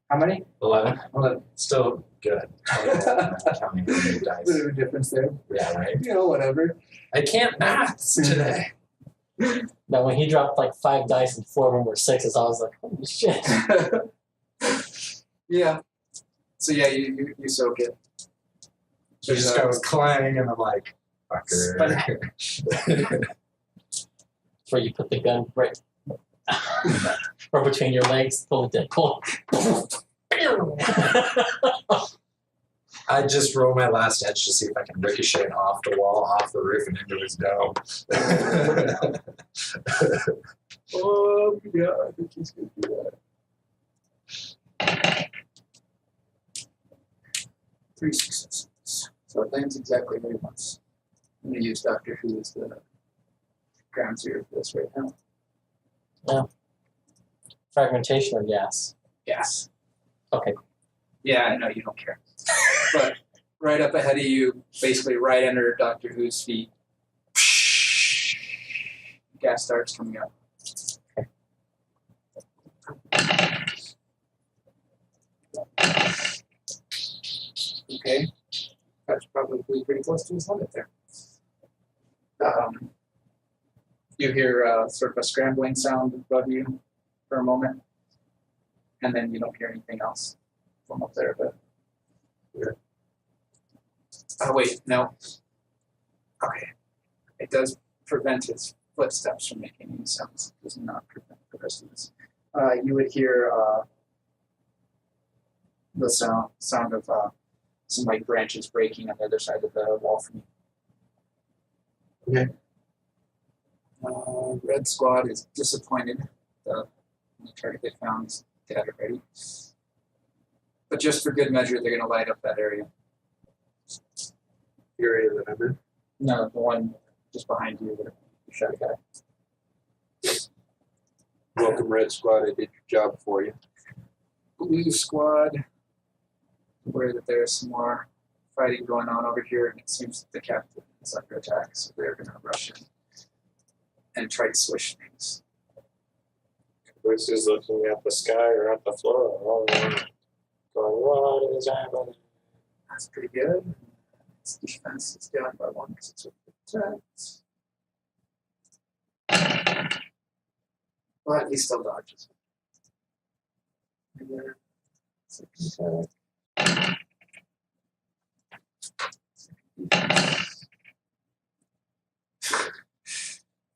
How many? 11. 11. Still good. I'm not counting how many dice. Bit of a difference there. Yeah, right. You know, whatever. I can't maths today. now, when he dropped like 5 dice and 4 of them were 6s, I was like, holy shit. Yeah. So yeah, you soak it. So just goes clang, and I'm like, fucker. Before you put the gun right or between your legs, pull the Deadpool. I just roll my last edge to see if I can ricochet it off the wall, off the roof, and into his dome. Oh yeah, I think he's gonna do that. 3 successes. So it lands exactly where he wants. I'm gonna use Doctor Who as the ground zero for this right now. Fragmentation or gas? Gas. Okay. Yeah, I know you don't care. But right up ahead of you, basically right under Doctor Who's feet, gas starts coming up. Okay. That's probably pretty close to his limit there. You hear sort of a scrambling sound above you for a moment, and then you don't hear anything else from up there. But oh wait, no. Okay, it does prevent his footsteps from making any sounds. It does not prevent the rest of this. You would hear the sound of some like branches breaking on the other side of the wall from you. Okay. Red Squad is disappointed. The target they found is dead already. But just for good measure, they're going to light up that area. The area that I'm in. No, the one just behind you where you shot a guy. Welcome, Red Squad. I did your job for you. Blue Squad, aware that there's some more fighting going on over here, and it seems that the captain is under attack, so they're going to rush in and try to swish things. Bruce is looking at the sky or at the floor or going, what is happening? That's pretty good. Its defense is down by 1 because it's with attack. But he still dodges. And then second attack.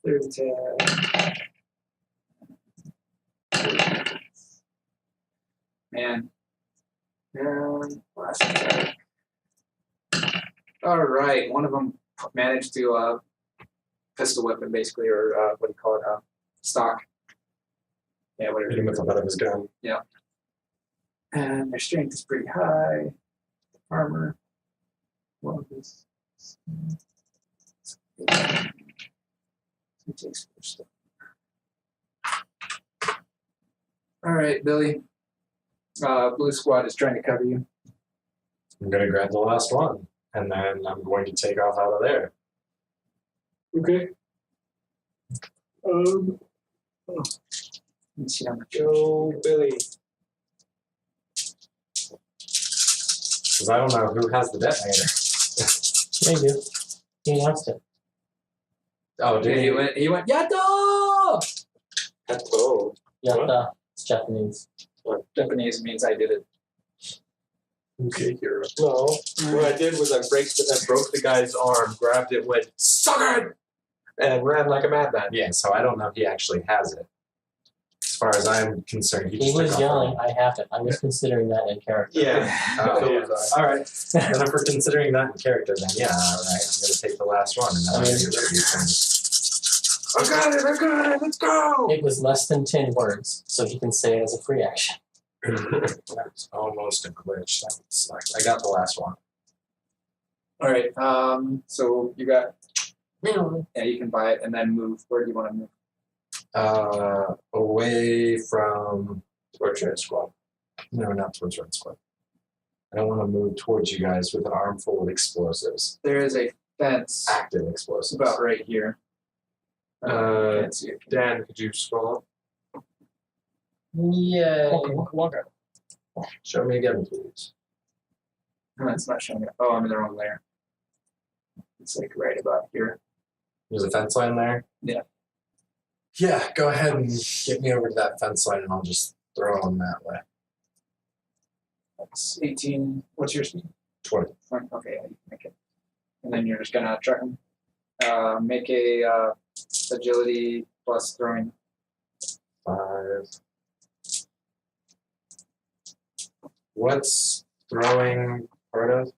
Third attack. Man. And last attack. All right, one of them managed to pistol weapon, basically, or what do you call it? Stock. Yeah, whatever. Hit him with the butt of his gun. And their strength is pretty high. Armor. One of this. He takes 4 stuff. All right, Billy. Blue Squad is trying to cover you. I'm going to grab the last one, and then I'm going to take off out of there. Okay. Let's see how much. Go, Billy. Because I don't know who has the detonator. Yeah, you do. He announced it. Oh, Okay, dude. he went, Yato! Hello. Yatta. It's Japanese. Japanese means I did it. Okay, hero. No. What I did was I broke the guy's arm, grabbed it, went, suck it! And ran like a madman. Yeah, so I don't know if he actually has it. As far as I'm concerned, he He just was took yelling, off. I have it. I was considering that in character. Yeah. Oh, So yeah. was I. All right. And if we're considering that in character, then yeah, all right. I'm going to take the last one, and then I'm going to get things. I got it, let's go! It was less than 10 words, so he can say it as a free action. That was almost a glitch. That was like, I got the last one. All right, so you got, yeah, you can buy it and then move. Where do you want to move? Away from Towards Red Squad. no, not towards Red Squad. I don't want to move towards you guys with an armful of explosives, There is a fence active explosives. about right here. Can't see it. Dan, could you scroll up? Yeah. Walk out. Show me again, please. No, it's not showing it. Oh, I'm in the wrong layer. It's like right about here. There's a fence line there. Yeah. Yeah, go ahead and get me over to that fence line, and I'll just throw them that way. That's 18. What's your speed? 20. Okay, yeah, you can make it. And then you're just gonna track them. Make a agility plus throwing. 5. What's throwing part of?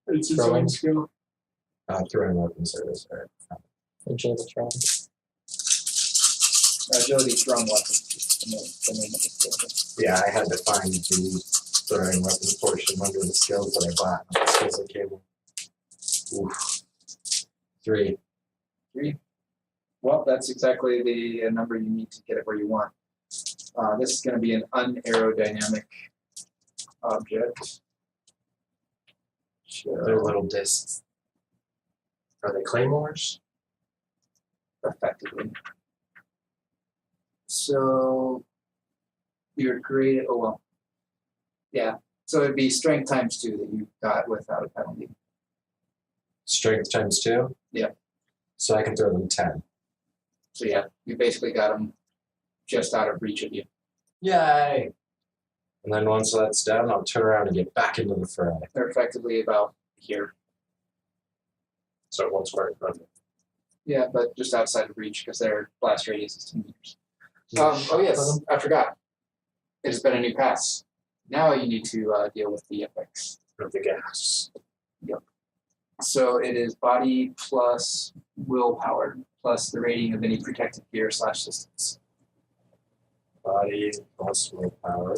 It's its own skill. Throwing weapon service. All right. Agility throwing. Agility thrown weapons. The name of the skill. Yeah, I had to find the throwing weapon portion under the skills that I bought. The skills that came with. Oof. 3. 3. Well, that's exactly the number you need to get it where you want. This is going to be an unaerodynamic object. They're little discs. Are they claymores? Effectively. So you're great. Oh well. Yeah. So it'd be strength ×2 that you got without a penalty. Strength ×2? Yeah. So I can throw them 10. So yeah, you basically got them just out of reach of you. Yay! And then once that's done, I'll turn around and get back into the fray. They're effectively about here. So one square in front of me. Yeah, but just outside of reach because their blast radius is 2 meters. Oh yes, I forgot. It has been a new pass. Now you need to deal with the effects. Of the gas. So it is body plus willpower plus the rating of any protected gear / systems. Body plus willpower.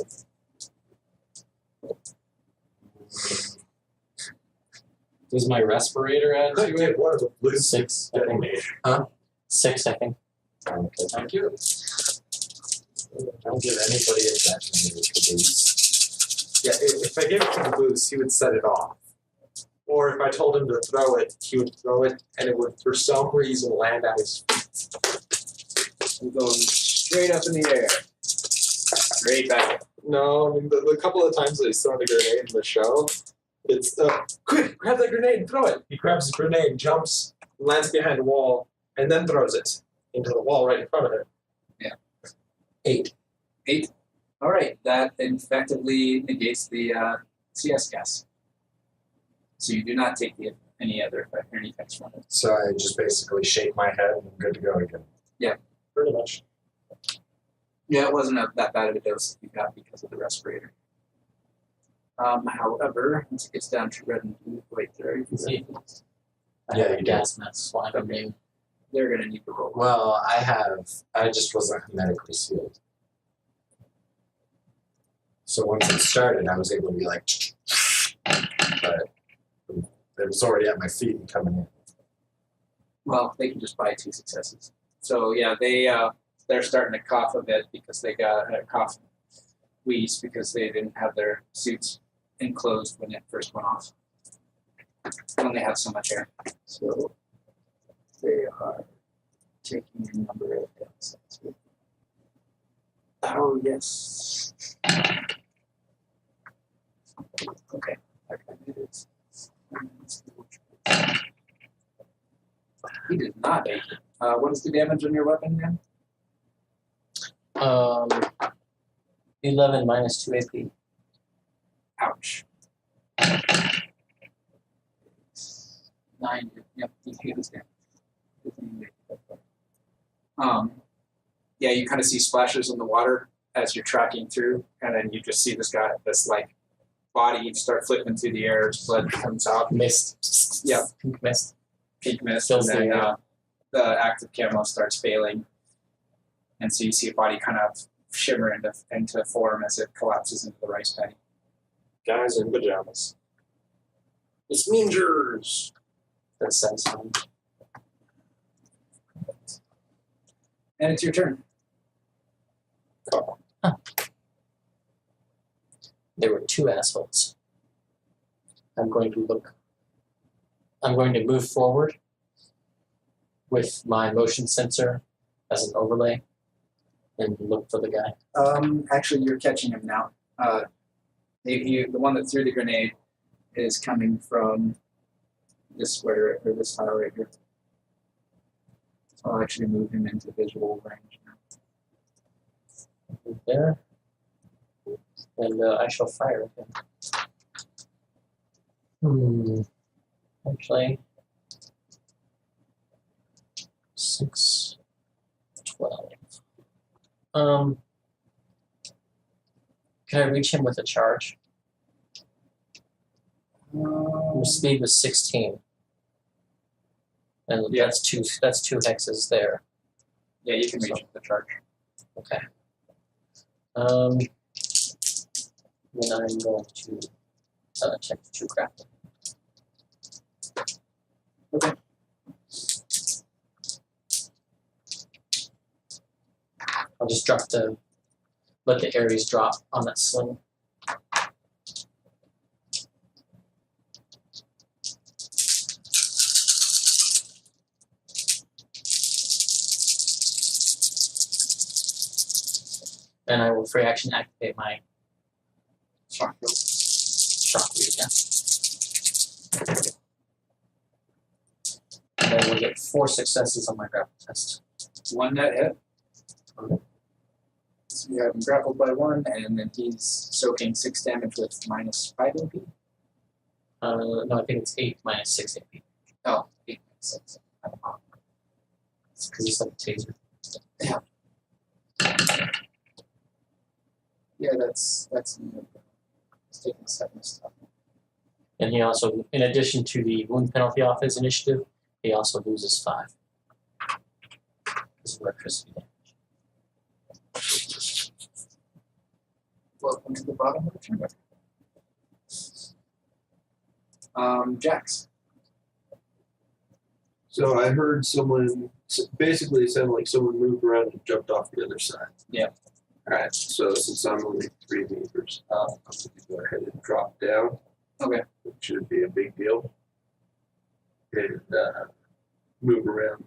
Does my respirator add to it? One of the blue 6, I think. Huh? 6, I think. Okay, thank you. Don't give anybody a detonator to boost. Yeah, if I gave it to the boost, he would set it off. Or if I told him to throw it, he would throw it, and it would, for some reason, land at his feet. I'm going straight up in the air. Straight back. No, I mean, the couple of times that he's thrown a grenade in the show, it's, quick, grab that grenade and throw it. He grabs the grenade, jumps, lands behind a wall, and then throws it into the wall right in front of him. Yeah. 8. 8. All right, that effectively negates the CS gas. So you do not take any other effect or any effects from it. So I just basically shake my head and I'm good to go again. Pretty much. Yeah, it wasn't that bad of a dose that you got because of the respirator. However, once it gets down to red and blue, wait, there you See? I Yeah, have a you gas mask flying on me. they're going to need to roll. Well, I just wasn't hermetically sealed. So once it started, I was able to be like, but it was already at my feet and coming in. Well, they can just buy 2 successes. So yeah, they're starting to cough a bit because they got cough wheeze because they didn't have their suits enclosed when it first went off. They only have so much air. So they are taking a number of downsides. Oh yes. Okay. He did not make it. What is the damage on your weapon, man? 11 minus 2 AP. Ouch. 9. Yep, he was down. Yeah, you kind of see splashes in the water as you're tracking through, and then you just see this like body start flipping through the air. Blood comes out. Mist. Yeah. Pink mist. Pink mist, Fills and the then air. the active camo starts failing, and so you see a body kind of shimmer into form as it collapses into the rice paddy. Guys in pajamas. It's Mingers. That's satisfying. And it's your turn. There were 2 assholes. I'm going to move forward with my motion sensor as an overlay and look for the guy. Actually, you're catching him now. The one that threw the grenade is coming from this square or this tile right here. So I'll actually move him into visual range now. Move there. And I shall fire at him. Actually, 6, 12. Can I reach him with a charge? Your speed was 16. And Yeah. that's two hexes there. Yeah, you can reach So- him with the charge. Okay. Then I'm going to check the 2 craft. Okay. I'll just let the Aries drop on that sling. And I will free action activate my shock wheel again. And I will get 4 successes on my grapple test. One net hit. So you have him grappled by 1, and then he's soaking 6 damage with minus 5 AP. No, I think it's 8 minus 6 AP. Oh, 8 minus 6. It's because it's like a taser. Yeah, that's it's taking 7 stuff. And he also, in addition to the wound penalty off his initiative, he also loses 5. This is electricity damage. Welcome to the bottom of the chamber. Jax. So I heard someone, basically it sounded like someone moved around and jumped off the other side. Yeah. Alright, so since I'm only 3 meters, I'm going to go ahead and drop down. Okay. Which should be a big deal. And move around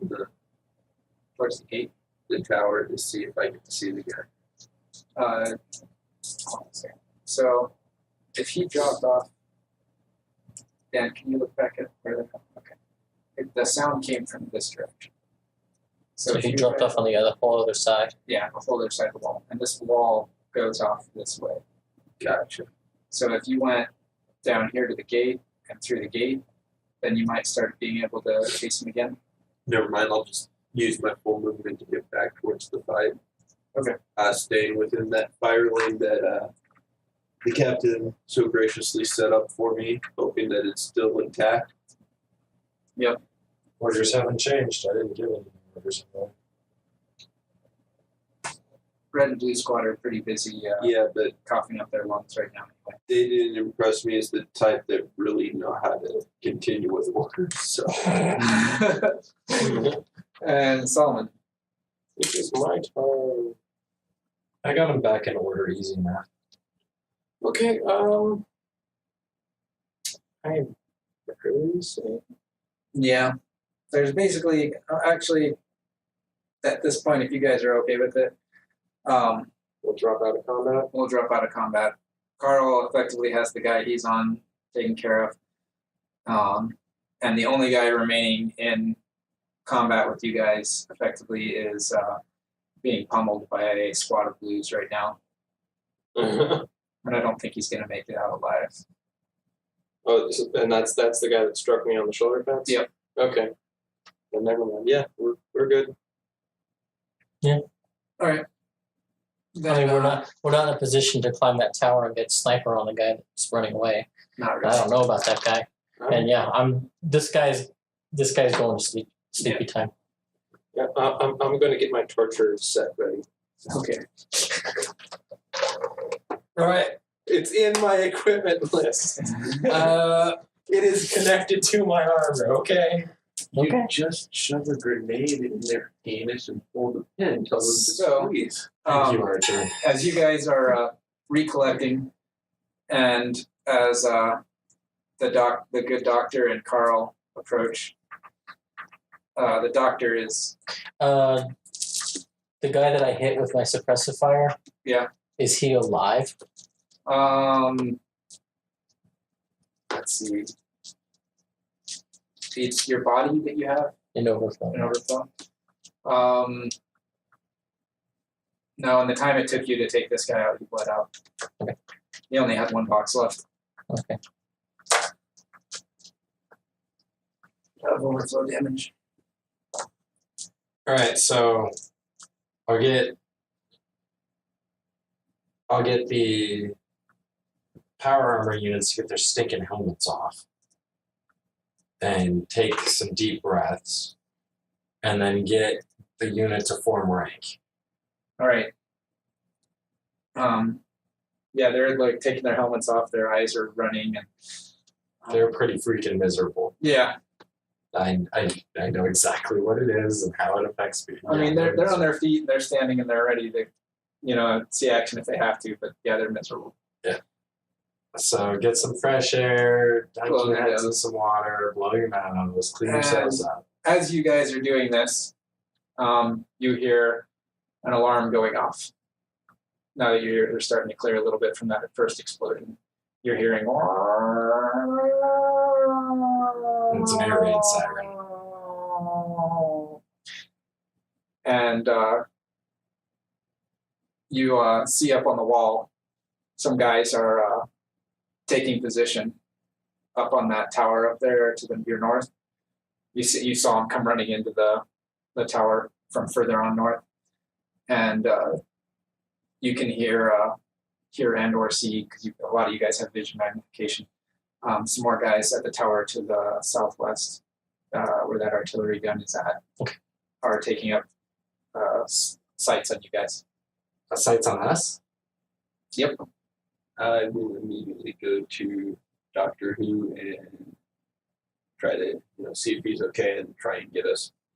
Towards the gate. the tower to see if I get to see the guy. Hold on a second. So, if he dropped off, Dan, can you look back at where they're coming? Okay. The sound came from this direction. So if he you dropped went- off on the whole other side. Yeah, the whole other side of the wall. And this wall goes off this way. Gotcha. So if you went down here to the gate and through the gate, then you might start being able to chase him again. Never mind, I'll just use my full movement to get back towards the fight. Okay. Staying within that fire lane that the captain so graciously set up for me, hoping that it's still intact. Orders haven't changed. I didn't give any orders. Red and blue squad are pretty busy Yeah, but coughing up their lungs right now. they didn't impress me as the type that really know how to continue with orders. So And Solomon. It is my turn. I got him back in order, easy math. Okay, I'm crazy. Yeah. There's basically, actually, at this point, if you guys are okay with it, We'll drop out of combat. we'll drop out of combat. Carl effectively has the guy he's on taken care of. And the only guy remaining in combat with you guys effectively is being pummeled by a squad of blues right now. And I don't think he's going to make it out alive. And that's the guy that struck me on the shoulder pads? Yep. Okay. Then never mind. Yeah, we're good. All right. I mean, we're not in a position to climb that tower and get sniper on the guy that's running away. Not I really. don't know about that guy. And yeah, this guy's going to sleep. Sleepy time. Yeah, I'm going to get my torture set ready. Okay. All right. It's in my equipment list. It is connected to my armor. Okay. you just shove a grenade in their anus and pull the pin, tell them to So- squeeze. Thank you, Archer. As you guys are recollecting, and as the good doctor and Carl approach, the doctor is The guy that I hit with my suppressive fire. Yeah. Is he alive? let's see, it's your body that you have In overflow. in overflow. No, in the time it took you to take this guy out, he bled out. Okay. He only had 1 box left Okay. of overflow damage. All right, so I'll get the power armor units to get their stinking helmets off and take some deep breaths and then get the unit to form rank. All right. Yeah, they're like taking their helmets off. Their eyes are running, and They're pretty freaking miserable. yeah. I know exactly what it is and how it affects me. I mean, they're on their feet. They're standing and they're ready to, see action if they have to. But yeah, they're miserable. So get some fresh air, dunk Blow your your heads in nose. some water, blow your nose, clean yourselves up. As you guys are doing this, you hear an alarm going off. Now that you're starting to clear a little bit from that first explosion, you're hearing. It's an air raid siren. and you see up on the wall, some guys are taking position up on that tower up there to your north. You saw them come running into the tower from further on north, and you can hear and or see, because a lot of you guys have vision magnification. Some more guys at the tower to the southwest, where that artillery gun is at, are taking up sights on you guys. Sights on us? Yep. I will immediately go to Doctor Who and try to see if he's okay and try and get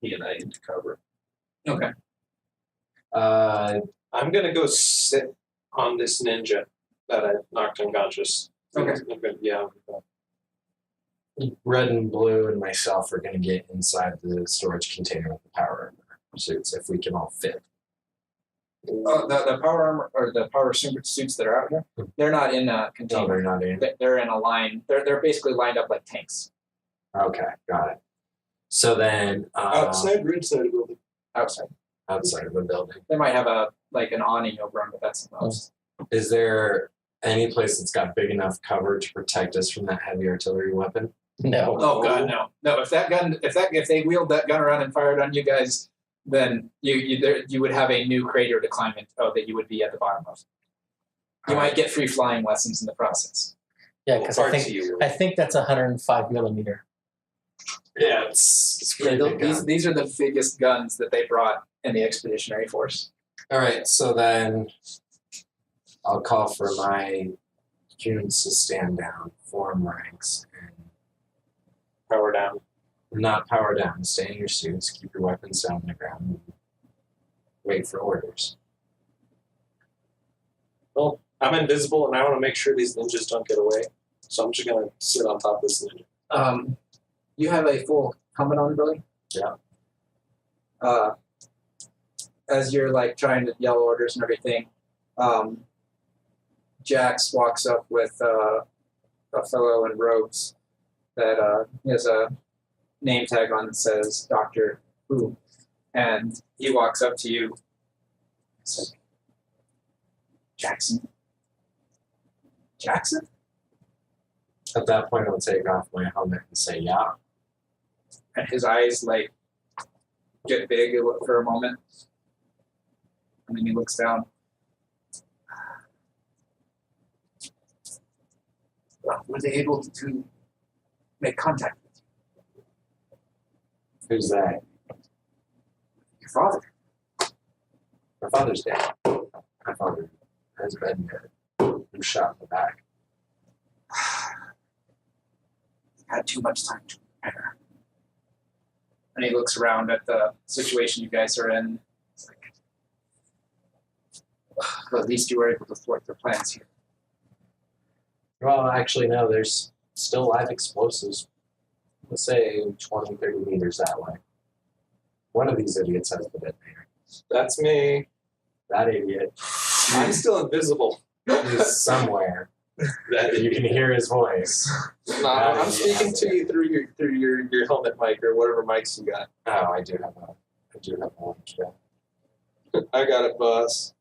he and I into cover. Okay. I'm gonna go sit on this ninja that I knocked unconscious. Okay. Yeah. Red and Blue and myself are going to get inside the storage container with the power armor suits if we can all fit. Oh, the power armor or the power suits that are out here, they're not in a No, container. they're not in. They're in a line. They're basically lined up like tanks Okay, got it. So then Outside or inside the building? outside. outside of the building, They might have an awning over them, but that's the most. is there any place that's got big enough cover to protect us from that heavy artillery weapon? No. Oh god, no! If they wheeled that gun around and fired on you guys, then you would have a new crater to climb into. Oh, that you would be at the bottom of. You might get free flying lessons in the process. Yeah, because I think that's 105 millimeter. Yeah, it's Yeah, pretty big gun. these are the biggest guns that they brought in the Expeditionary Force. All right, so then I'll call for my goons to stand down, form ranks, and Power down. not power down. Stay in your suits, keep your weapons down on the ground, and wait for orders. Well, I'm invisible, and I want to make sure these ninjas don't get away. So I'm just gonna sit on top of this ninja. You have a full helmet on, Billy? Yeah. As you're trying to yell orders and everything, Jax walks up with a fellow in robes that he has a name tag on that says Dr. Who, and he walks up to you. It's like, Jackson? At that point, I'll take off my helmet and say, yeah. And his eyes get big for a moment, and then he looks down. Were they able to make contact with you? Who's that? Your father. My father's dead. My father has been dead. I'm shot in the back. Had too much time to prepare. And he looks around at the situation you guys are in. It's like, well, at least you were able to thwart their plans here. Well, actually, no, there's still live explosives. Let's say 20, 30 meters that way. One of these idiots has the detonator. That's me. That idiot I'm still invisible. is somewhere. You can hear his voice. No, I'm speaking to you through your helmet mic or whatever mics you got. Oh, I do have one. Yeah. I got it, boss.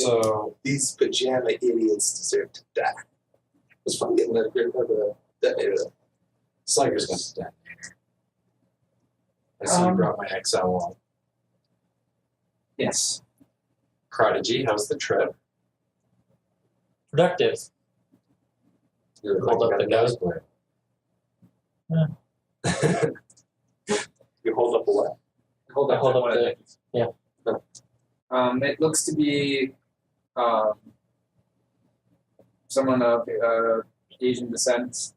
So These pajama idiots deserve to die. It was fun getting that detonator. Slugger's got the detonator. I see you brought my XL one. Yes. Prodigy, how's the trip? Productive. You look Hold like up you the got a nosebleed. You hold up a what? Hold up. Hold up one of yeah. It looks to be someone of Asian descent,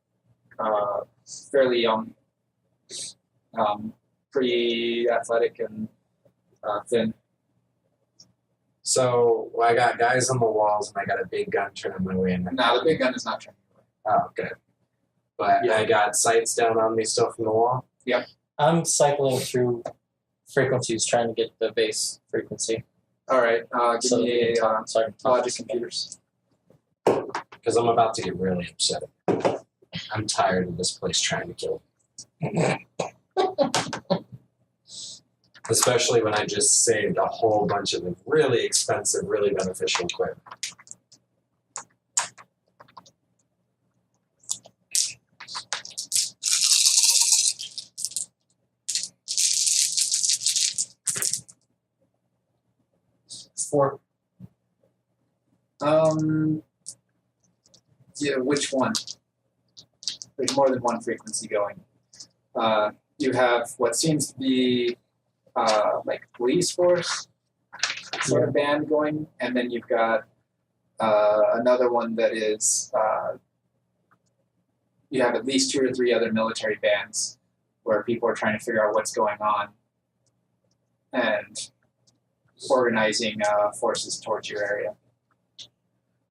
fairly young, pretty athletic and thin. So I got guys on the walls and I got a big gun turning my way in. No, the big gun is not turning away. Oh, good. But I got sights down on me still from the wall. I'm cycling through frequencies trying to get the base frequency. All right, give So me a sorry. logic computers. Because I'm about to get really upset. I'm tired of this place trying to kill me. Especially when I just saved a whole bunch of really expensive, really beneficial equipment. Four. Yeah, which one? There's more than one frequency going. You have what seems to be like police force sort of band going, and then you've got another one that is you have at least 2 or 3 other military bands where people are trying to figure out what's going on and organizing forces towards your area.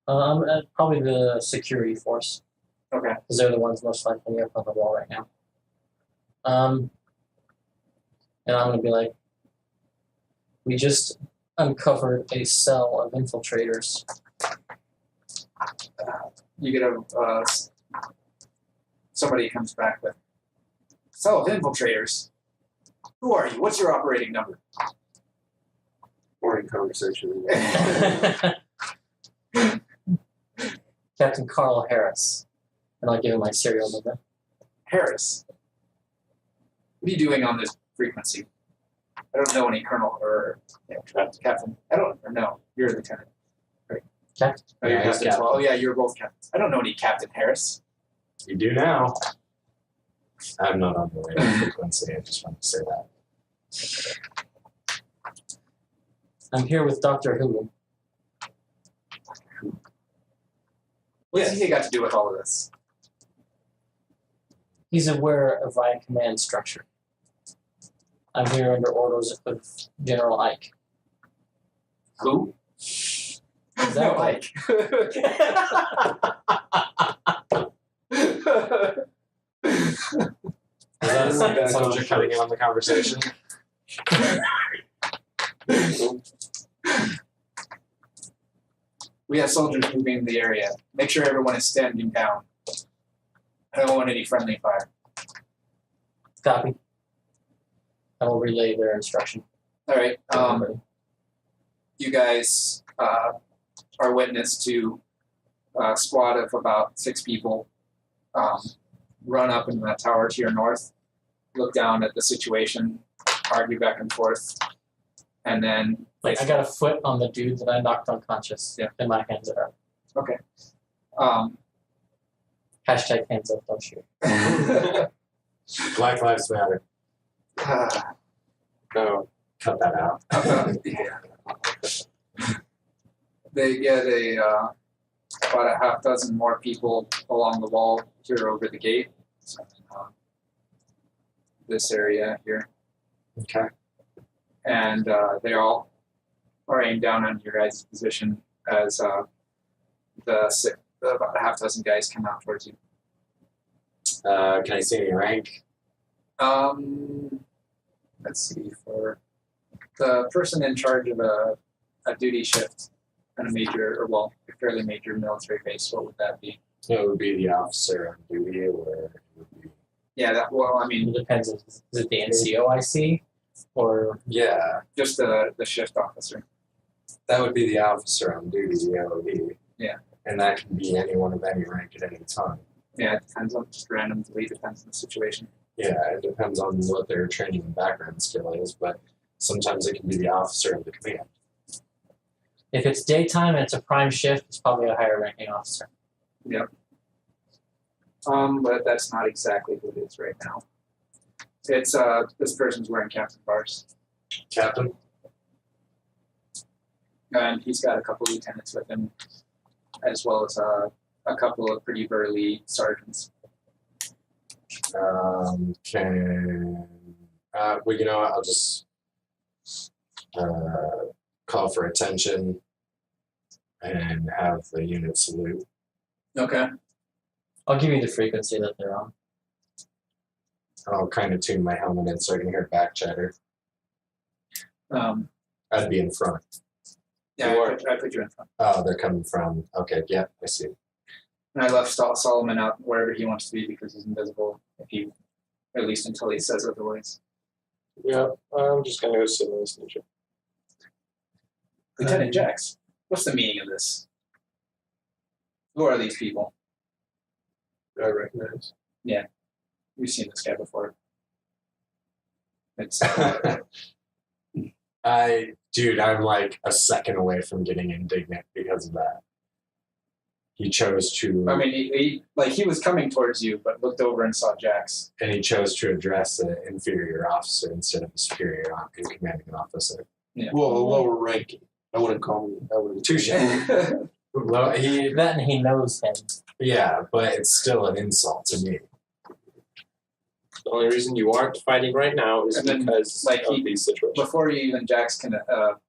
Probably the security force. Okay. Because they're the ones most likely up on the wall right now. And I'm gonna be like, we just uncovered a cell of infiltrators. You get somebody comes back with cell of infiltrators. Who are you? What's your operating number? Boring conversation. Captain Carl Harris. And I'll give him my serial number. Harris. What are you doing on this frequency? I don't know any colonel or captain. I don't know. You're a lieutenant. Right? Captain? Oh, you're Yeah, he's captain as well. Oh, yeah, you're both captains. I don't know any Captain Harris. You do now. I'm not on the radio frequency. I just want to say that. I'm here with Dr. Who. What's he got to do with all of this? He's aware of my command structure. I'm here under orders of General Ike. Who? Exactly. Ike. Is that a second subject cutting in on the conversation? We have soldiers moving in the area. Make sure everyone is standing down. I don't want any friendly fire. Copy. I will relay their instruction. All right. to everybody. You guys are witness to a squad of about 6 people run up in that tower to your north, look down at the situation, argue back and forth, and then Like, I got a foot on the dude that I knocked unconscious. Yeah. And my hands are up. okay. Hashtag hands up, don't shoot. Black Lives Matter. No. Cut that out. Yeah. They get about a half dozen more people along the wall here over the gate. So, this area here. Okay. And they all are aimed down on your guys' position as about a half dozen guys come out towards you. Can I see any rank? Let's see, for the person in charge of a duty shift on a major, or well, a fairly major military base, what would that be? It would be the officer on duty, or it would be. Yeah, that, well, I mean, It depends. Is it the NCO I see? Or Yeah, just the shift officer. that would be the officer on duty, the LOD. Yeah. And that can be anyone of any rank at any time. Yeah, it depends on, just randomly depends on the situation. Yeah, it depends on what their training and background skill is, but sometimes it can be the officer of the command. if it's daytime and it's a prime shift, it's probably a higher ranking officer. Yep. But that's not exactly who it is right now. It's this person's wearing captain bars, Captain? and he's got a couple lieutenants with him, as well as a couple of pretty burly sergeants. Well, you know what, I'll just call for attention and have the unit salute. Okay. I'll give you the frequency that they're on. I'll kind of tune my helmet in so I can hear back chatter. I'd be in front. Yeah, Or- I put you in front. Oh, they're coming from, okay, yeah, I see. And I left Solomon out wherever he wants to be because he's invisible, if he, at least until he says otherwise. Yeah, I'm just gonna go sit in this ninja. Lieutenant Jax, what's the meaning of this? Who are these people? I recognize. We've seen this guy before. It's I'm like a second away from getting indignant because of that. He chose to. I mean, he was coming towards you, but looked over and saw Jax. And he chose to address an inferior officer instead of a superior commanding officer. Yeah. Well, a lower ranking. I wouldn't call him. I wouldn't. Touche. Well, That and he knows him. yeah, but it's still an insult to me. The only reason you aren't fighting right now is And then, because like, of these situations. Before Jax can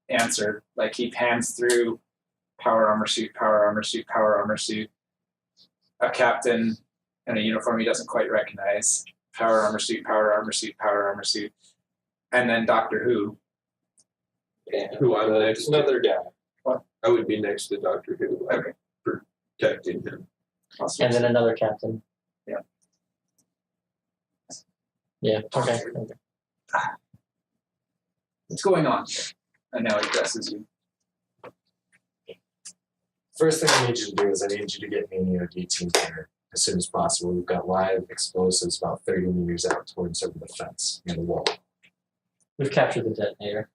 answer, like he pans through power armor suit, power armor suit, power armor suit, a captain in a uniform he doesn't quite recognize, power armor suit, power armor suit, power armor suit, and then Doctor Who. And Who I'm next to. another guy. I would be next to Doctor Who. Okay. Protecting him. And then another captain. Yeah. Yeah, okay. What's going on? And now he addresses you. First thing I need you to do is I need you to get me an EOD team here as soon as possible. We've got live explosives about 30 meters out towards over the fence near the wall. We've captured the detonator.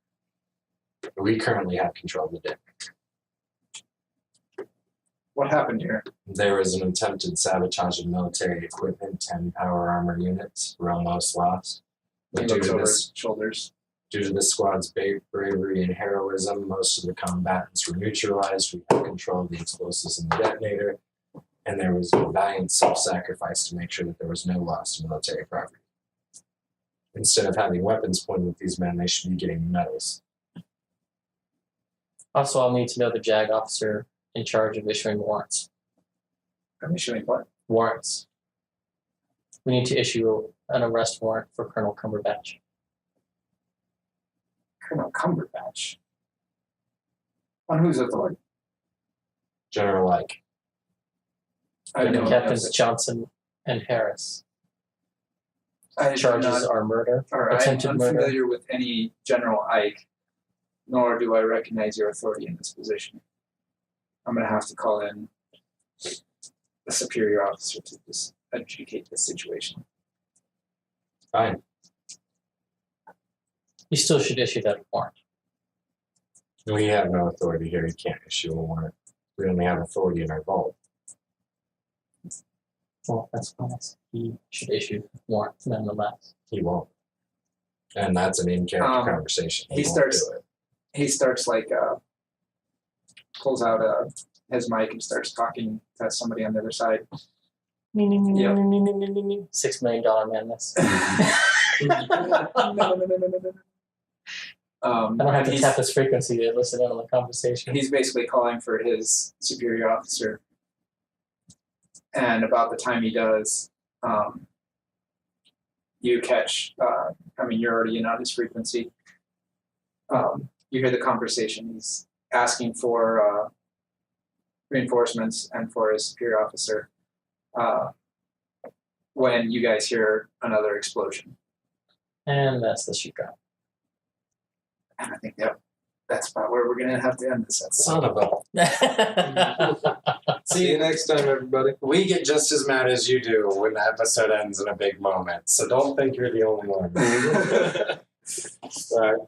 We currently have control of the deck. What happened here? There was an attempted sabotage of military equipment, 10 power armor units were almost lost. He But due looks to over this his shoulders. Due to the squad's bravery and heroism, most of the combatants were neutralized. We had control of the explosives in the detonator, and there was a valiant self-sacrifice to make sure that there was no loss to military property. Instead of having weapons pointed at these men, they should be getting medals. Also, I'll need to know the JAG officer in charge of issuing warrants. I'm issuing what? Warrants. We need to issue an arrest warrant for Colonel Cumberbatch. Colonel Cumberbatch. On whose authority? General Ike. I And the know Captains Johnson and Harris. I Charges are murder, All right, I'm attempted murder. unfamiliar with any General Ike, nor do I recognize your authority in this position. I'm going to have to call in a superior officer to just adjudicate this situation. Fine. You still should issue that warrant. We have no authority here. We can't issue a warrant. We only have authority in our vault. Well, that's fine. He should issue warrant nonetheless. He won't. And that's an in-character conversation. he won't starts- do it. He starts pulls out his mic and starts talking to somebody on the other side. $6 million madness. I don't have to tap his frequency to listen in on the conversation. He's basically calling for his superior officer. And about the time he does, you catch, you're already in on his frequency. You hear the conversation. He's asking for reinforcements and for his superior officer when you guys hear another explosion. And that's the shootout. And I think that's about where we're going to have to end this episode. Son of a... See you next time, everybody. We get just as mad as you do when the episode ends in a big moment, so don't think you're the only one. All right.